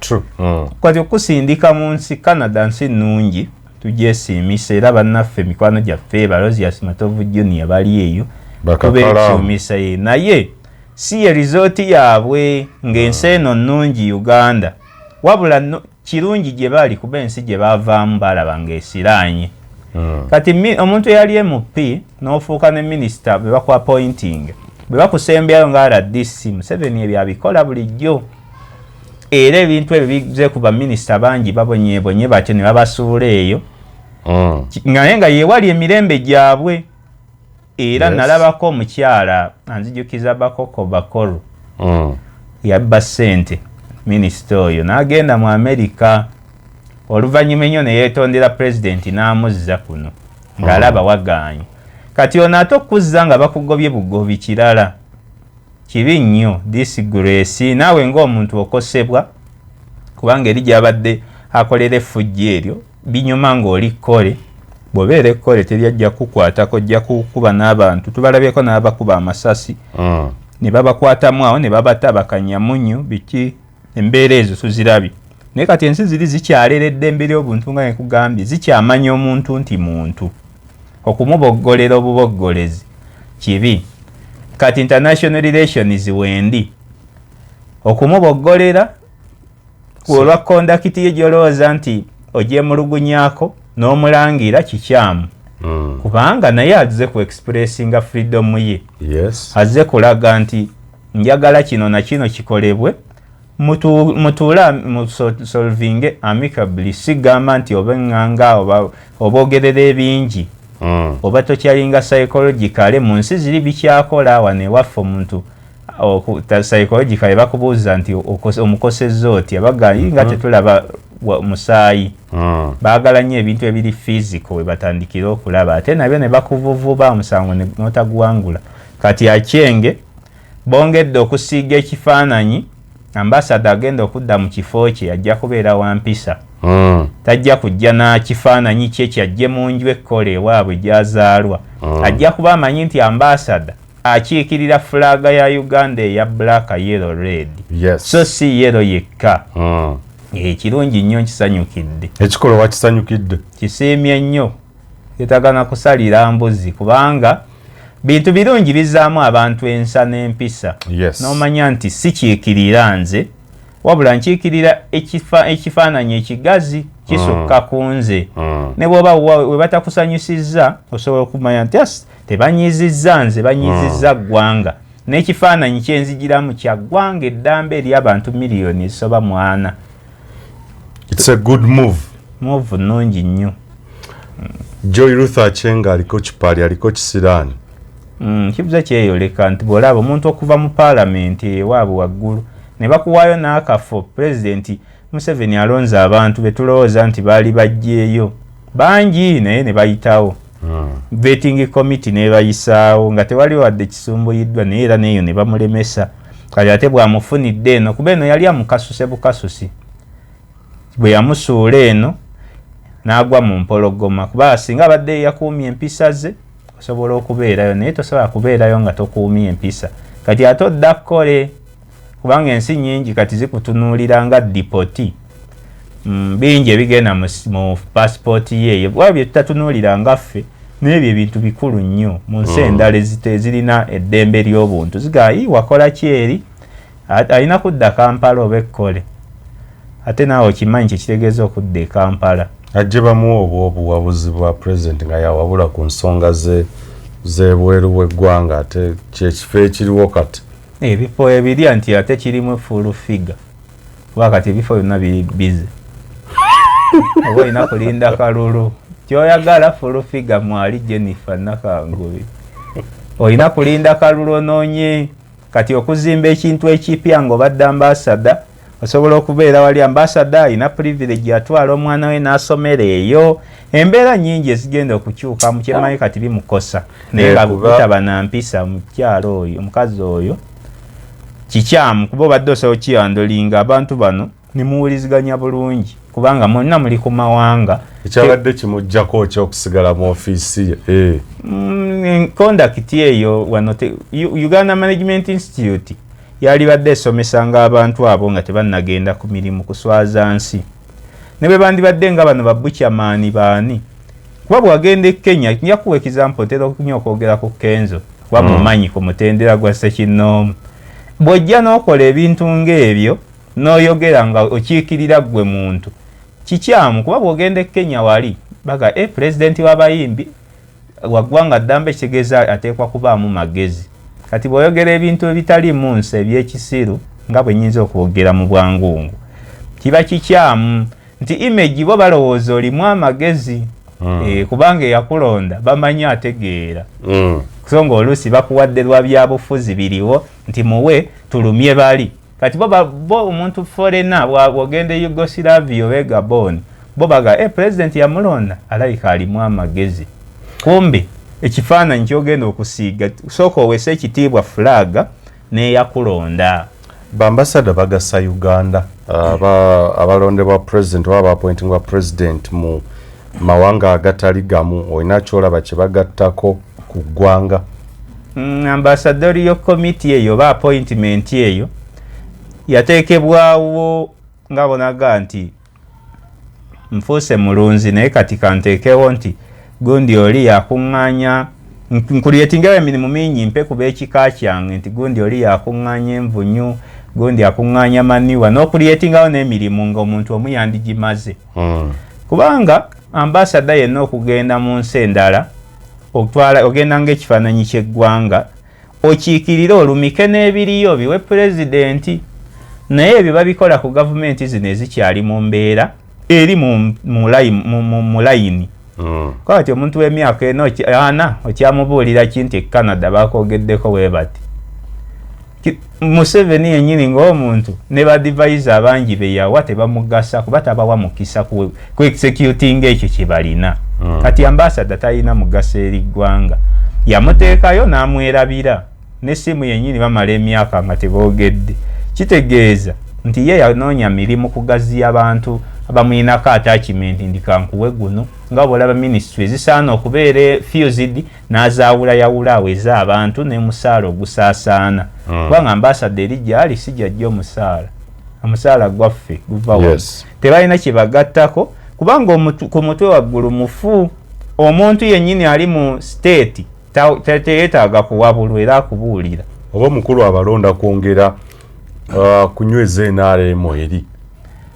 kati okusindika mu nsi Canada nsi nnungi tugyesiimisa era bannaffe mikwano gyaffe Balosius Matovu Junior bali eyo tubeesiimisa ye naye si ye resort yaabwe ng'ensi eno nnungi Uganda wabula kirungi gye bali kuba ensi gye baavaamu balaba ng'esiraanye kati omuntu eyali MP n'ofuuka ne minisita bwe baku appointing bwe bakusembyayo nga RDC Museveni ebyo abikola bulijjo era ebintu ebyo bize ku baminisita bangi babonyeebonye batyo ne babasuula eyo naye nga yeewali emirembe gyabwe era nalabako omukyala anzijukiza Bakoko Bakoro yabba ssente minisita oyo n'agenda mu Amerika oluvannyuma ennyo ne yeetondera pulezidenti n'amuzza kuno ng'alaba wagaanye kati ono ate okuzza nga bakugobye bugobi kirala kibi nnyo disgrace naawe ng'omuntu okosebwa kubanga eri gy'abadde akolera effujjo eryo binyuma ng'oli kkole bw'obeera ekkole teryajja kukwatako ojja kukuba n'abantu tubalabyeko n'abakuba amasasi ne babakwatamu awo ne babatabakanya munyu biki embeera ezo tuzirabye naye kati ensi ziri zikyaleredde embiri obuntu nga nekugambye zikyamanya omuntu nti muntu okumuboggolera obuboggolezi kibi kati international relations wendi okumuboggolera olwa kondakiti ye gyolowooza nti ogyemulugunyako n'omulangira kikyamu kubanga naye azze ku expressinga freedom ye azze kulaga nti njagala kino na kino kikolebwe mutuula solving amicably sigamba nti obeŋŋanga oba ogerera ebingi oba tokyalinga psychologically mu nsi ziri bikyakola wano ewaffe omuntu psychologically bakubuuza nti omukosezza otya nga tetulaba musaayi baagala nnyo ebintu ebiri physical we batandikira okulaba ate nabyo ne bakuvuvuba omusango n'otaguwangula kati Acheng bongedde okusiiga ekifaananyi ambassador agenda okudda mu kifo kye ajja kubeera wampisa tajja kujja na kifaananyi kye kyajje mu nju ekkole ewaabwe gyazaalwa ajja kuba amanyi nti ambassador akiikirira fulaga ya Uganda eya black yellow red so si yellow yekka ekirungi nnyo nkisanyukidde ekikolo wakisanyukidde kisiimye nnyo yetagana kusalira mbuzi kubanga bintu birungi bizaamu abantu ensa n'empisa n'omanya nti si kiikirira nze wabula nkiikirira ekifaananyi ekigazi kisukka ku nze ne bwoba we batakusanyusizza osobola okumanya nti tebanyizizza nze banyizizza ggwanga n'ekifaananyi kyenzigiramu kya ggwanga eddamba eri abantu miliyoni ezisoba 4. It's a good move nnungi nnyo. Joel Russo Acheng aliko kipali aliko kisiraani kibuza kyeyoleka nti bw'olaba omuntu okuva mu paalamenti ewaabwe waggulu ne bakuwaayo n'akafo pulezidenti Museveni alonze abantu be tulowooza nti baali bajjeeyo bangi naye ne bayitawo vetting committee nebayisaawo nga tewali wadde kisumbuyiddwa naye era neyo ne bamulemesa kali ate bwamufunidde eno kuba eno yali amukasuse bukasusi bwe yamusuula eno n'agwa mu mpologoma kuba singa abadde yakuumye empisa ze osobola okubeerayo naye tosobola kubeerayo nga tokuumye empisa kati ate odda kkole kubanga ensi nyingi kati zikutunuulira nga dipoti bingi ebigenda mu passport yeeyo wabye tutatunuulira nga ffe n'ebyo ebintu bikulu nnyo mu nsi endala ezirina eddembe ly'obuntu zigayi wakola kyeri alina kudda Kampala oba ekkole ate naawe okimanyi kyekitegeeza okudda e Kampala ajje bamuwa obuwabuzi bwa president nga yawabula ku nsonga z'ebweru bw'eggwanga ate kyekifo ekiriwo kati ebifo ebirya nti ate kirimu full figure kuba kati ebifo byonna biri bize oba olina kulinda kalulu kyoyagala full figure mwali Jennifer Nakangubi olina kulinda kalulu onoonye kati okuzimba ekintu ekipya ng'obadde ambasada osobola okubeera wali ambasada alina privilege atwala omwana we n'asomera eyo embeera nyingi ezigenda okukyuka mu kyemanyi kati bimukosa naye nga bitaba na mpisa mukyalo oyo omukazi oyo kikyamu kuba obadde osobola okiyandolinga abantu bano nimuwuliziganya bulungi kubanga mwonna muli ku mawanga ekyabadde kimuggyako ekyokusigala mu ofiisi ye kondakiti eyo wano Uganda Management Institute yali badde esomesanga abantu abo nga tebannagenda ku mirimu kuswaza nsi ne bwe bandibadde nga bano babukyamaani baani kuba bwagenda e Kenya njakuwa example ntera okunya okwogera ku Kenzo kuba mumanyi ku mutendera gwa Ssekinnoomu bw'ojja n'okola ebintu ng'ebyo n'oyogera nga okiikirira gwe muntu kikyamu kuba bw'ogenda e Kenya wali baga pulezidenti w'abayimbi waggwanga ddamba ekitegeeza ateekwa kubaamu magezi kati bw'oyogera ebintu ebitali mu nsi eby'ekisiru nga bwe nnyinza okwogera mu bwangungu kiba kikyamu nti image bo balowooza olimu amagezi kubanga eyakulonda bamanyi ategeera so ng'oluusi bakuwadde lwa byabufuzi biriwo nti muwe tulumye bali kati bo omuntu forena bw'ogenda e Yugoslavia oba e Gabon bo baga president yamulonda alabika alimu amagezi kumbe ekifaananyi kyogenda okusiiga sooka owese ekitiibwa fulaga n'eyakulonda bambasada bagasa Uganda abalondebwa president oba abapointingwa president mu mawanga agatali gamu olina kyolaba kye bagattako ku ggwanga ambassadorial committee eyo oba appointment eyo yateekebwawo nga bonaga nti nfuuse mulunzi naye kati kanteekewo nti gundi oli yakuŋŋaanya nkuliyetingawo emirimu mingi mpe kuba ekika kyange nti gundi oli yakuŋŋaanya envunyu gundi yakuŋŋaanya maniwa n'okuliyetingawo n'emirimu ng'omuntu omu yandigimaze kubanga ambasada yenna okugenda mu nsi endala ogenda ng'ekifaananyi ky'eggwanga okiikirire olumike n'ebiriyo biwe pulezidenti naye ebyo babikola ku gavumenti zino ezikyali mu mbeera eri mu layini kwati omuntu w'emyaka eno ana okyamubuulira kinti e Canada bakogeddeko bwe bati Museveni yennyini ng'omuntu ne badivaiza abangi be yawa tebamugasa kuba tabawa mukisa ku executing ekyo kye balina kati ambasada talina mugaso eri ggwanga yamuteekayo n'amwerabira n'essimu yennyini bamala emyaka nga teboogedde kitegeeza nti ye yanoonya mirimu kugaziya abantu abamulinako attachment ndikankuwe guno nga bwolaba ministry ezisaana okubeera fused n'azaawula yawulaawo ez'abantu n'emusaala ogusaasaana kubanga ambasada eri gyali si gyajja omusaala gwaffe guvawo tebalina kye bagattako kubanga ku mutwe waggulu mufu omuntu yennyini ali mu state teyeetaaga kuwabulwa era akubuulira oba omukulu abalonda kwongera kunyweza NRM eri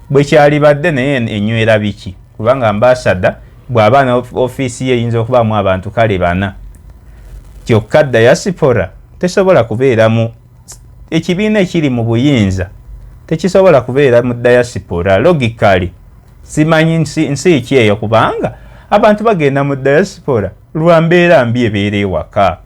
bwe kyalibadde naye enywera biki kubanga ambasada bw'aba na ofiisi ye eyinza okubaamu abantu kale bana kyokka diaspora tesobola kubeeramu ekibiina ekiri mu buyinza tekisobola kubeera mu diaspora logically simanyi nsi ki eyo kubanga abantu bagenda mu diaspora lwa mbeera mbi ebeera ewaka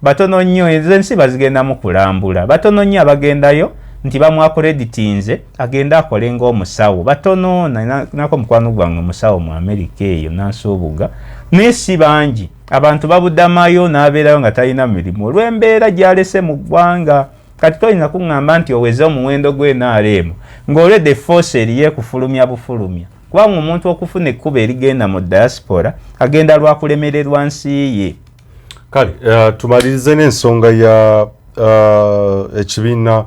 batono nnyo ensi bazigendamu kulambula batono nnyo abagendayo nti bamwakreditinze agenda akole ng'omusawo batono nako mukwano gwange omusawo mu Amerika eyo nansuubuga naye si bangi abantu babuddamayo n'abeerayo nga talina mirimu olw'embeera gy'alese mu ggwanga. Kati tolina kuŋŋamba nti oweze omuwendo gw'NRM ng'olwedde force eriyo ekufulumya bufulumya, kubanga omuntu okufuna ekkuba erigenda mu diaspora agenda lwakulemererwa nsi ye. Kale tumalirize n'ensonga ya ekibiina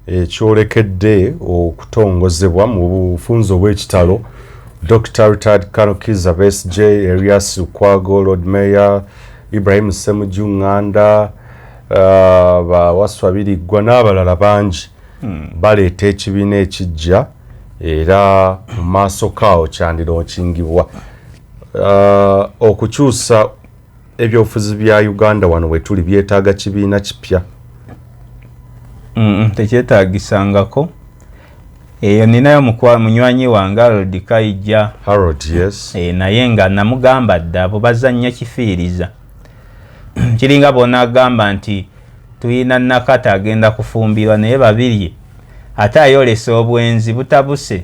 ekyolekedde okutongozebwa mu bufunze obw'ekitalo. Dr. Richard Kizza Besigye, Erias Lukwago, Lord Mayor Ibrahim Ssemujju Nganda, Waswabiriggwa n'abalala bangi baleeta ekibiina ekijja era mu maaso kaawo kyandironkingibwa okukyusa ebyobufuzi bya Uganda wano we tuli byetaaga kibiina kipya. Tekyetaagisangako. Eyo ninayo munywanyi wange Harold Kaija. Harold, yes. Naye nga namugamba dda abo bazannya kifiiriza. Kiringa bona agamba nti tuyina Nakata agenda kufumbirwa naye babirye. Ate ayolesa obwenzi butabuse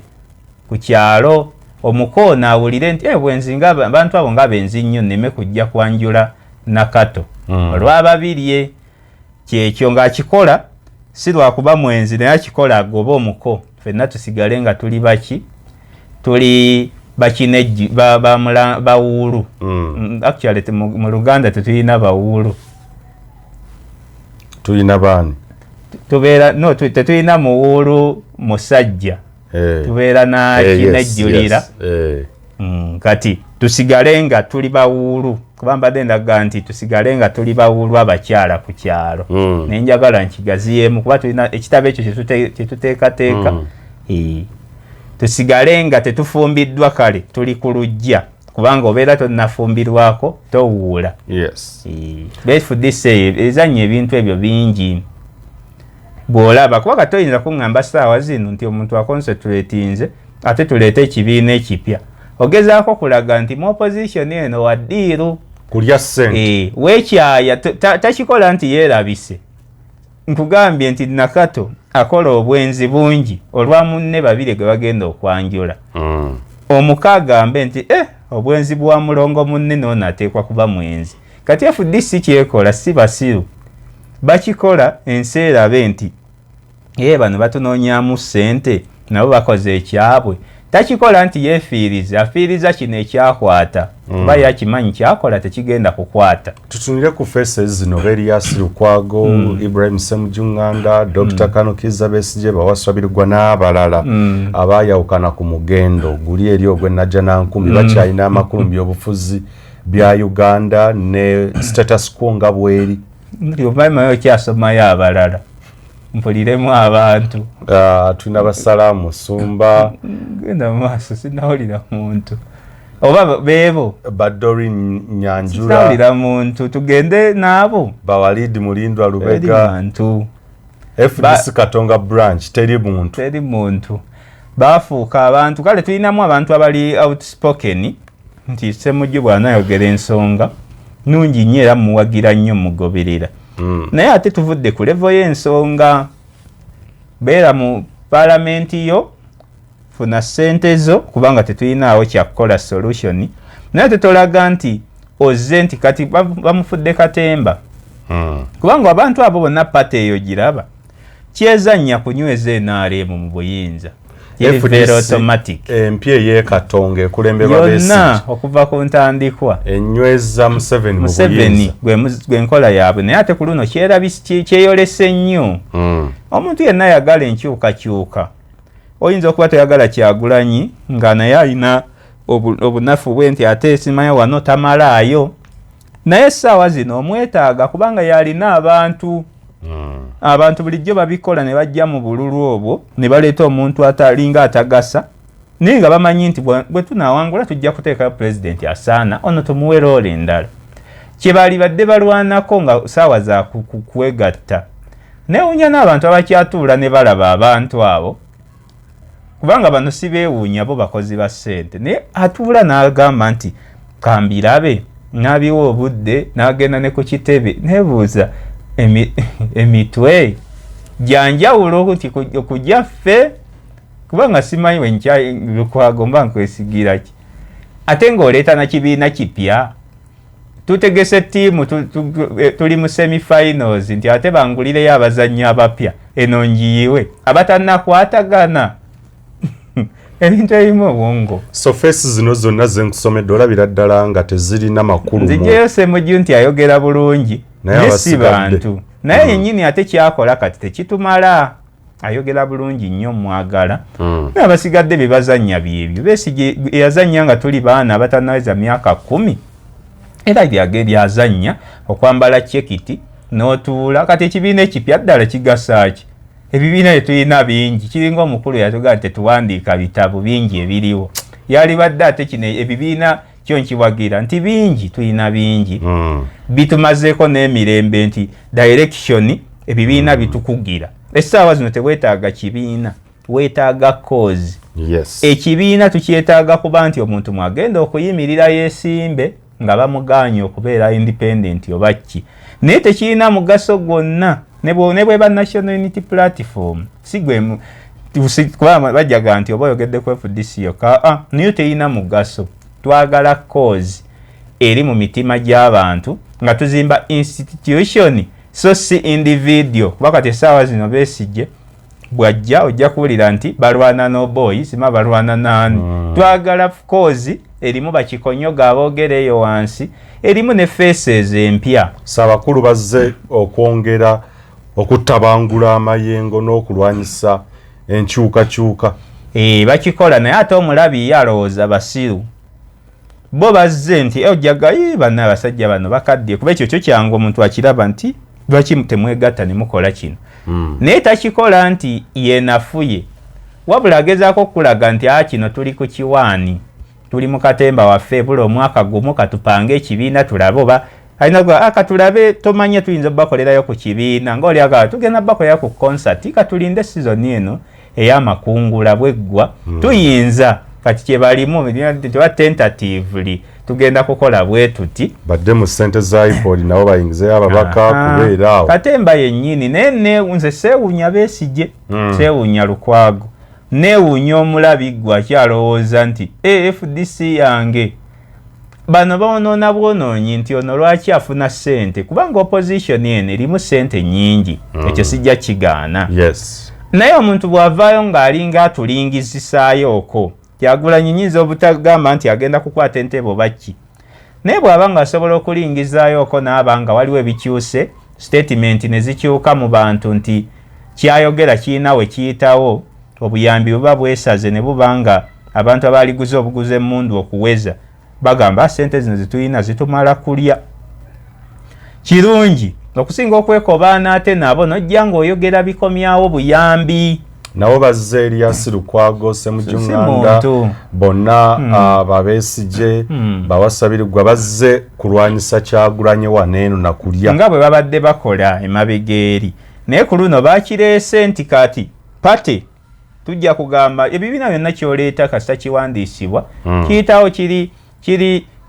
ku kyalo omukoona awulire nti bwenzi nga abantu abo nga benzi nnyo nneme kujja kwanjula Nakato. Olw'ababirye kyekyo ng'akikola si lwakuba mwenzi naye akikola agoba omuko. Fenna tusigale nga tuli baki? Tuli bakineji bawulu. Actually mu Luganda tetulina bawulu. Tulina baani? Tetulina muwulu musajja. Tubeera na kinejjulira. Kati tusigale nga tuli bawulu. Kuba mbadde ndaga nti tusigale nga tuli bawulu abakyala ku kyalo. Nenjagala nkigaziyemu kuba tulina ekitabo ekyo kyetuteekateeka. Tusigale nga tetufumbiddwa kale tuli ku lujja kubanga obeera tonnafumbirwako towuula. Yes. Befudise ezannya ebintu ebyo bingi bw'olaba kuba kati oyinza kuŋŋamba ssaawa zino nti omuntu aconcentratinze ate tuleete ekibiina ekipya. Ogezaako kulaga nti mu opposition eno waddiiru kulya ssente. Weekyaya takikola nti yeerabise. Nkugambye nti Nakato akola obwenzi bungi olwa munne babiri gwe bagenda okwanjula. Omuka agambe nti obwenzi bwa mulongo munne n'ono ateekwa kuba mwenzi. Kati FDC kyekola si basiru. Bakikola ensi erabe nti bano batunoonyaamu ssente nabo bakoze ekyabwe. Takikola nti yeefiiriza, afiiriza kino ekyakwata. Kuba yakimanyi kyakola tekigenda kukwata. Tutunire ku faces zino Erias Lukwago, Ibrahim Ssemujju Nganda, Dr. Kizza Besigye, Waswabiriggwa n'abalala abaayawukana ku mugendo guli eri ogw'Ennajjanankumi bakyalina amakulu by'obufuzi bya Uganda ne status quo nga bweri. Omanyi okyasomayo abalala. Mpuliremu abantu. Tulina basalamu Sumba. Genda maaso sinawulira muntu. Oba beebo. Badori Nyanjura. Sinawulira muntu. Tugende naabo. Bawalidi Mulindwa Lubega. Muntu. FDC Katonga branch teri muntu. Teri muntu. Bafuuka abantu. Kale tulinamu abantu abali outspoken. Nti Ssemujju bw'anayogera ensonga. Nungi nnyo era muwagira nnyo mugoberera. Naye ate tuvudde ku level y'ensonga. Beera mu palamenti yo funa ssente zo kubanga tetulinawo kyakukola solution. Naye tetolaga nti ozze nti kati bamufudde katemba. Kubanga abantu abo bonna pate eyo giraba kyezannya kunyweza NRM mu buyinza. Very automatic. Empya y'Ekatonga ekulembebwa Besigye. Yonna okuva ku ntandikwa. Enyweza Museveni mu buyinza. Gwe nkola yaabwe. Naye ate ku luno kyeyolese nnyo. Omuntu yenna ayagala enkyukakyuka. Oyinza okuba toyagala Kyagulanyi nga naye alina obunafu bwe nti ate simanyi wano tamalaayo. Naye essaawa zino omwetaaga kubanga yalina abantu. Abantu bulijjo babikola ne bajja mu bululu obwo ne baleeta omuntu atalinga atagasa naye nga bamanyi nti bwe tunaawangula tujja kuteeka president asaana ono tumuwe roole endala. Kye baali badde balwanako nga ssaawa za kwegatta. Neewuunya n'abantu abakyatuula ne balaba abantu abo kubanga bano si beewuunya bo bakozi ba ssente. Naye atuula n'agamba nti kambirabe n'abiwa obudde n'agenda ne ku kitebe neebuuza emitwe janjawulo nti kujja ffe kubanga simanyi wenkya Lukwago mba nkwesigira ki ate ng'oleeta na kibiina kipya tutegese ttiimu tuli mu semifinals nti ate bangulireyo abazannyi abapya eno njiyiwe abatannakwatagana ebintu ebimu obwongo. So face zino zonna zenkusomedde olabira ddala nga tezirina makulu. Nzijeyo Ssemujju nti ayogera bulungi naye si bantu naye yennyini ate kyakola kati tekitumala. Ayogera bulungi nnyo mwagala. N'abasigadde bye bazannya byebyo. Besigye yazannya nga tuli baana abatannaweza myaka 10. Era byazannya okwambala chekiti n'otuula kati ekibiina ekipya ddala kigasa ki? Ebibiina bye tulina bingi. Kiringa omukulu yatugaa tetuwandiika bitabo bingi ebiriwo. Yali badde ate kino ebibiina kyo nkiwagira nti bingi tulina bingi. Bitumazeeko n'emirembe nti direction ebibiina bitukugira. Essaawa zino teweetaaga kibiina, weetaaga cause. Yes. Ekibiina tukyetaaga kuba nti omuntu mwagenda okuyimirira yeesimbe nga bamugaanye okubeera independent oba ki. Naye tekirina mugaso gwonna ne bweba National Unity Platform. Sigwe kuba bajjaga nti oba oyogedde ku FDC yokka. Naye terina mugaso. Twagala cause eri mu mitima gy'abantu nga tuzimba institution so si individual. Kuba kati essaawa zino Besigye bwajja ojja kuwulira nti balwana no boy sima balwana nani. Twagala cause erimu bakikonyoga aboogereyo wansi erimu ne faces empya. Sabakulu bazze okwongera okutabangula amayengo n'okulwanyisa enkyukakyuka. Bakikola naye ate omulabi yalowooza basiru. Bo bazze nti ojjaga banna abasajja bano bakadde kuba ekyo kyo kyangu omuntu akiraba nti lwaki temwegatta ne mukola kino. Naye takikola nti yenafuye. Wabula agezaako okulaga nti kino tuli ku kiwaani. Tuli mu katemba waffe buli omwaka gumu katupange ekibiina tulabe oba alina katulabe tomanya tuyinza bakolerayo ku kibiina ng'oli agala tugenda bakolera ku concert katulinde season eno ey'amakungula bweggwa tuyinza kati kye balimu tewa tentatively tugenda kukola bwe tuti badde mu ssente za iPod nabo bayingizeyo ababaka kubeera awo katemba yennyini naye nze seewuunya Besigye seewuunya Lukwago neewuunya omulabi gwe akyalowooza nti FDC yange bano boonoona bwonoonyi nti ono lwaki afuna ssente kubanga opposition eno erimu ssente nnyingi ekyo sijja kigaana. Yes. Naye omuntu bw'avaayo ng'alinga atulingizisaayooko Kyagulanyi nyinza obutagamba nti agenda kukwata entebe oba ki. Naye bw'aba nga asobola okulingizaayooko n'aba nga waliwo ebikyuse statement ne zikyuka mu bantu nti kyayogera kirina we kiyitawo obuyambi buba bwesaze ne buba nga abantu abaliguze obuguze emmundu okuweza bagamba ssente zino zitulina zitumala kulya. Kirungi okusinga okwekobaana ate nabo nojja ng'oyogera bikomyawo buyambi. Nabo bazze Erias Lukwago Ssemujju Nganda bonna Besigye bawasabirirwa bazze kulwanyisa Kyagulanyi waneeno nakulya nga bwe babadde bakola emabega eri. Naye ku luno bakireese nti kati pate tujja kugamba ebibiina byonna kyoleeta kasita kiwandiisibwa kiyitawo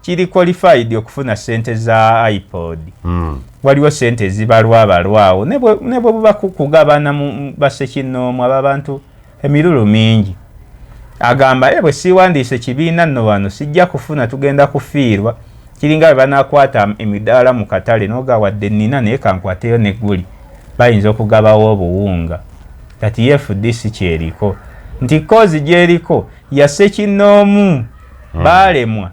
kiri qualified okufuna ssente za iPod. Waliwo ssente zibalwabalwawo ne bwe buba kugabana mu bassekinnoomu abantu emirulu mingi. Agamba bwe siwandiise kibiina nno wano sijja kufuna tugenda kufiirwa. Kiringa bwe banaakwata emidaala mu katale n'ogawadde nnina naye kankwateyo ne guli bayinza okugabawo obuwunga. Kati FDC kyeriko nti kozi gyeriko ya ssekinnoomu baalemwa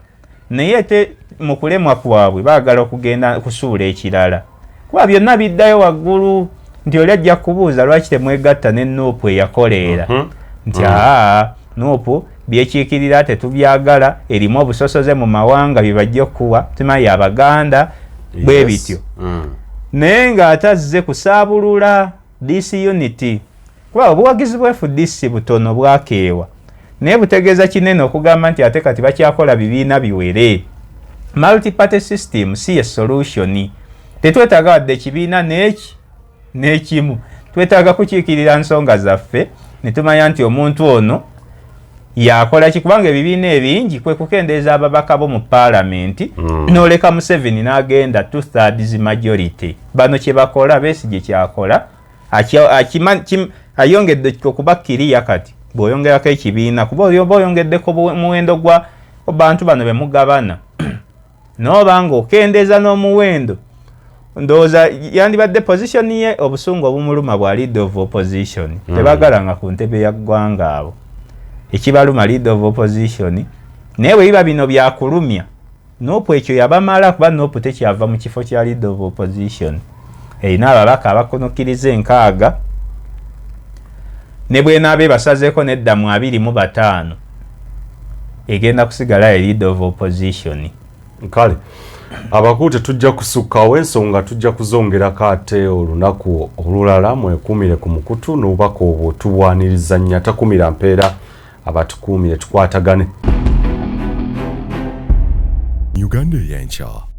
naye te mu kulemwa kwabwe baagala okugenda kusuula ekirala. Kuba byonna biddayo waggulu nti oli ajja kubuuza lwaki temwegatta ne Nuupu eyakoleera nti Nuupu byekiikirira tetubyagala erimu obusosoze mu mawanga bye bajja okuwa tumanyi Abaganda bwe bityo. Naye ng'atazze kusaabulula DC Unity kuba obuwagizi bwa FDC butono bwakeewa naye butegeeza kinene okugamba nti ate kati bakyakola bibiina biwere. Multi-party system si ye solution. Tetwetaaga wadde ekibiina n'ekimu. Twetaaga kukiikirira nsonga zaffe ne tumanya nti omuntu ono yakola ki kubanga ebibiina ebingi kwe kukendeeza ababaka bo mu paalamenti n'oleka Museveni n'agenda 2/3 majority. Bano kye bakola Besigye kyakola ayongedde okubakkiriya kati bw'oyongerako ekibiina kuba oba oyongeddeko muwendo gwa bantu bano be mugabana noba ng'okendeeza n'omuwendo ndowooza yandibadde position ye obusungu obumuluma bwa leader of opposition tebagalanga ku ntebe ya ggwanga abo ekibaluma leader of opposition naye bwe biba bino byakulumya Nopu ekyo yabamala kuba Nopu tekyava mu kifo kya leader of opposition erina ababaka abakonokiriza 6 ne bwenaabe basazeeko nedda mu 25 egenda kusigala leader of opposition. Kale abakulu tetujja kusukkawo ensonga tujja kuzongerako ate olunaku olulala mwekumire ku mukutu n'obubaka obwo tubwaniriza nnyo takumira mpeera abatukuumire tukwatagane. Uganda y'enkya.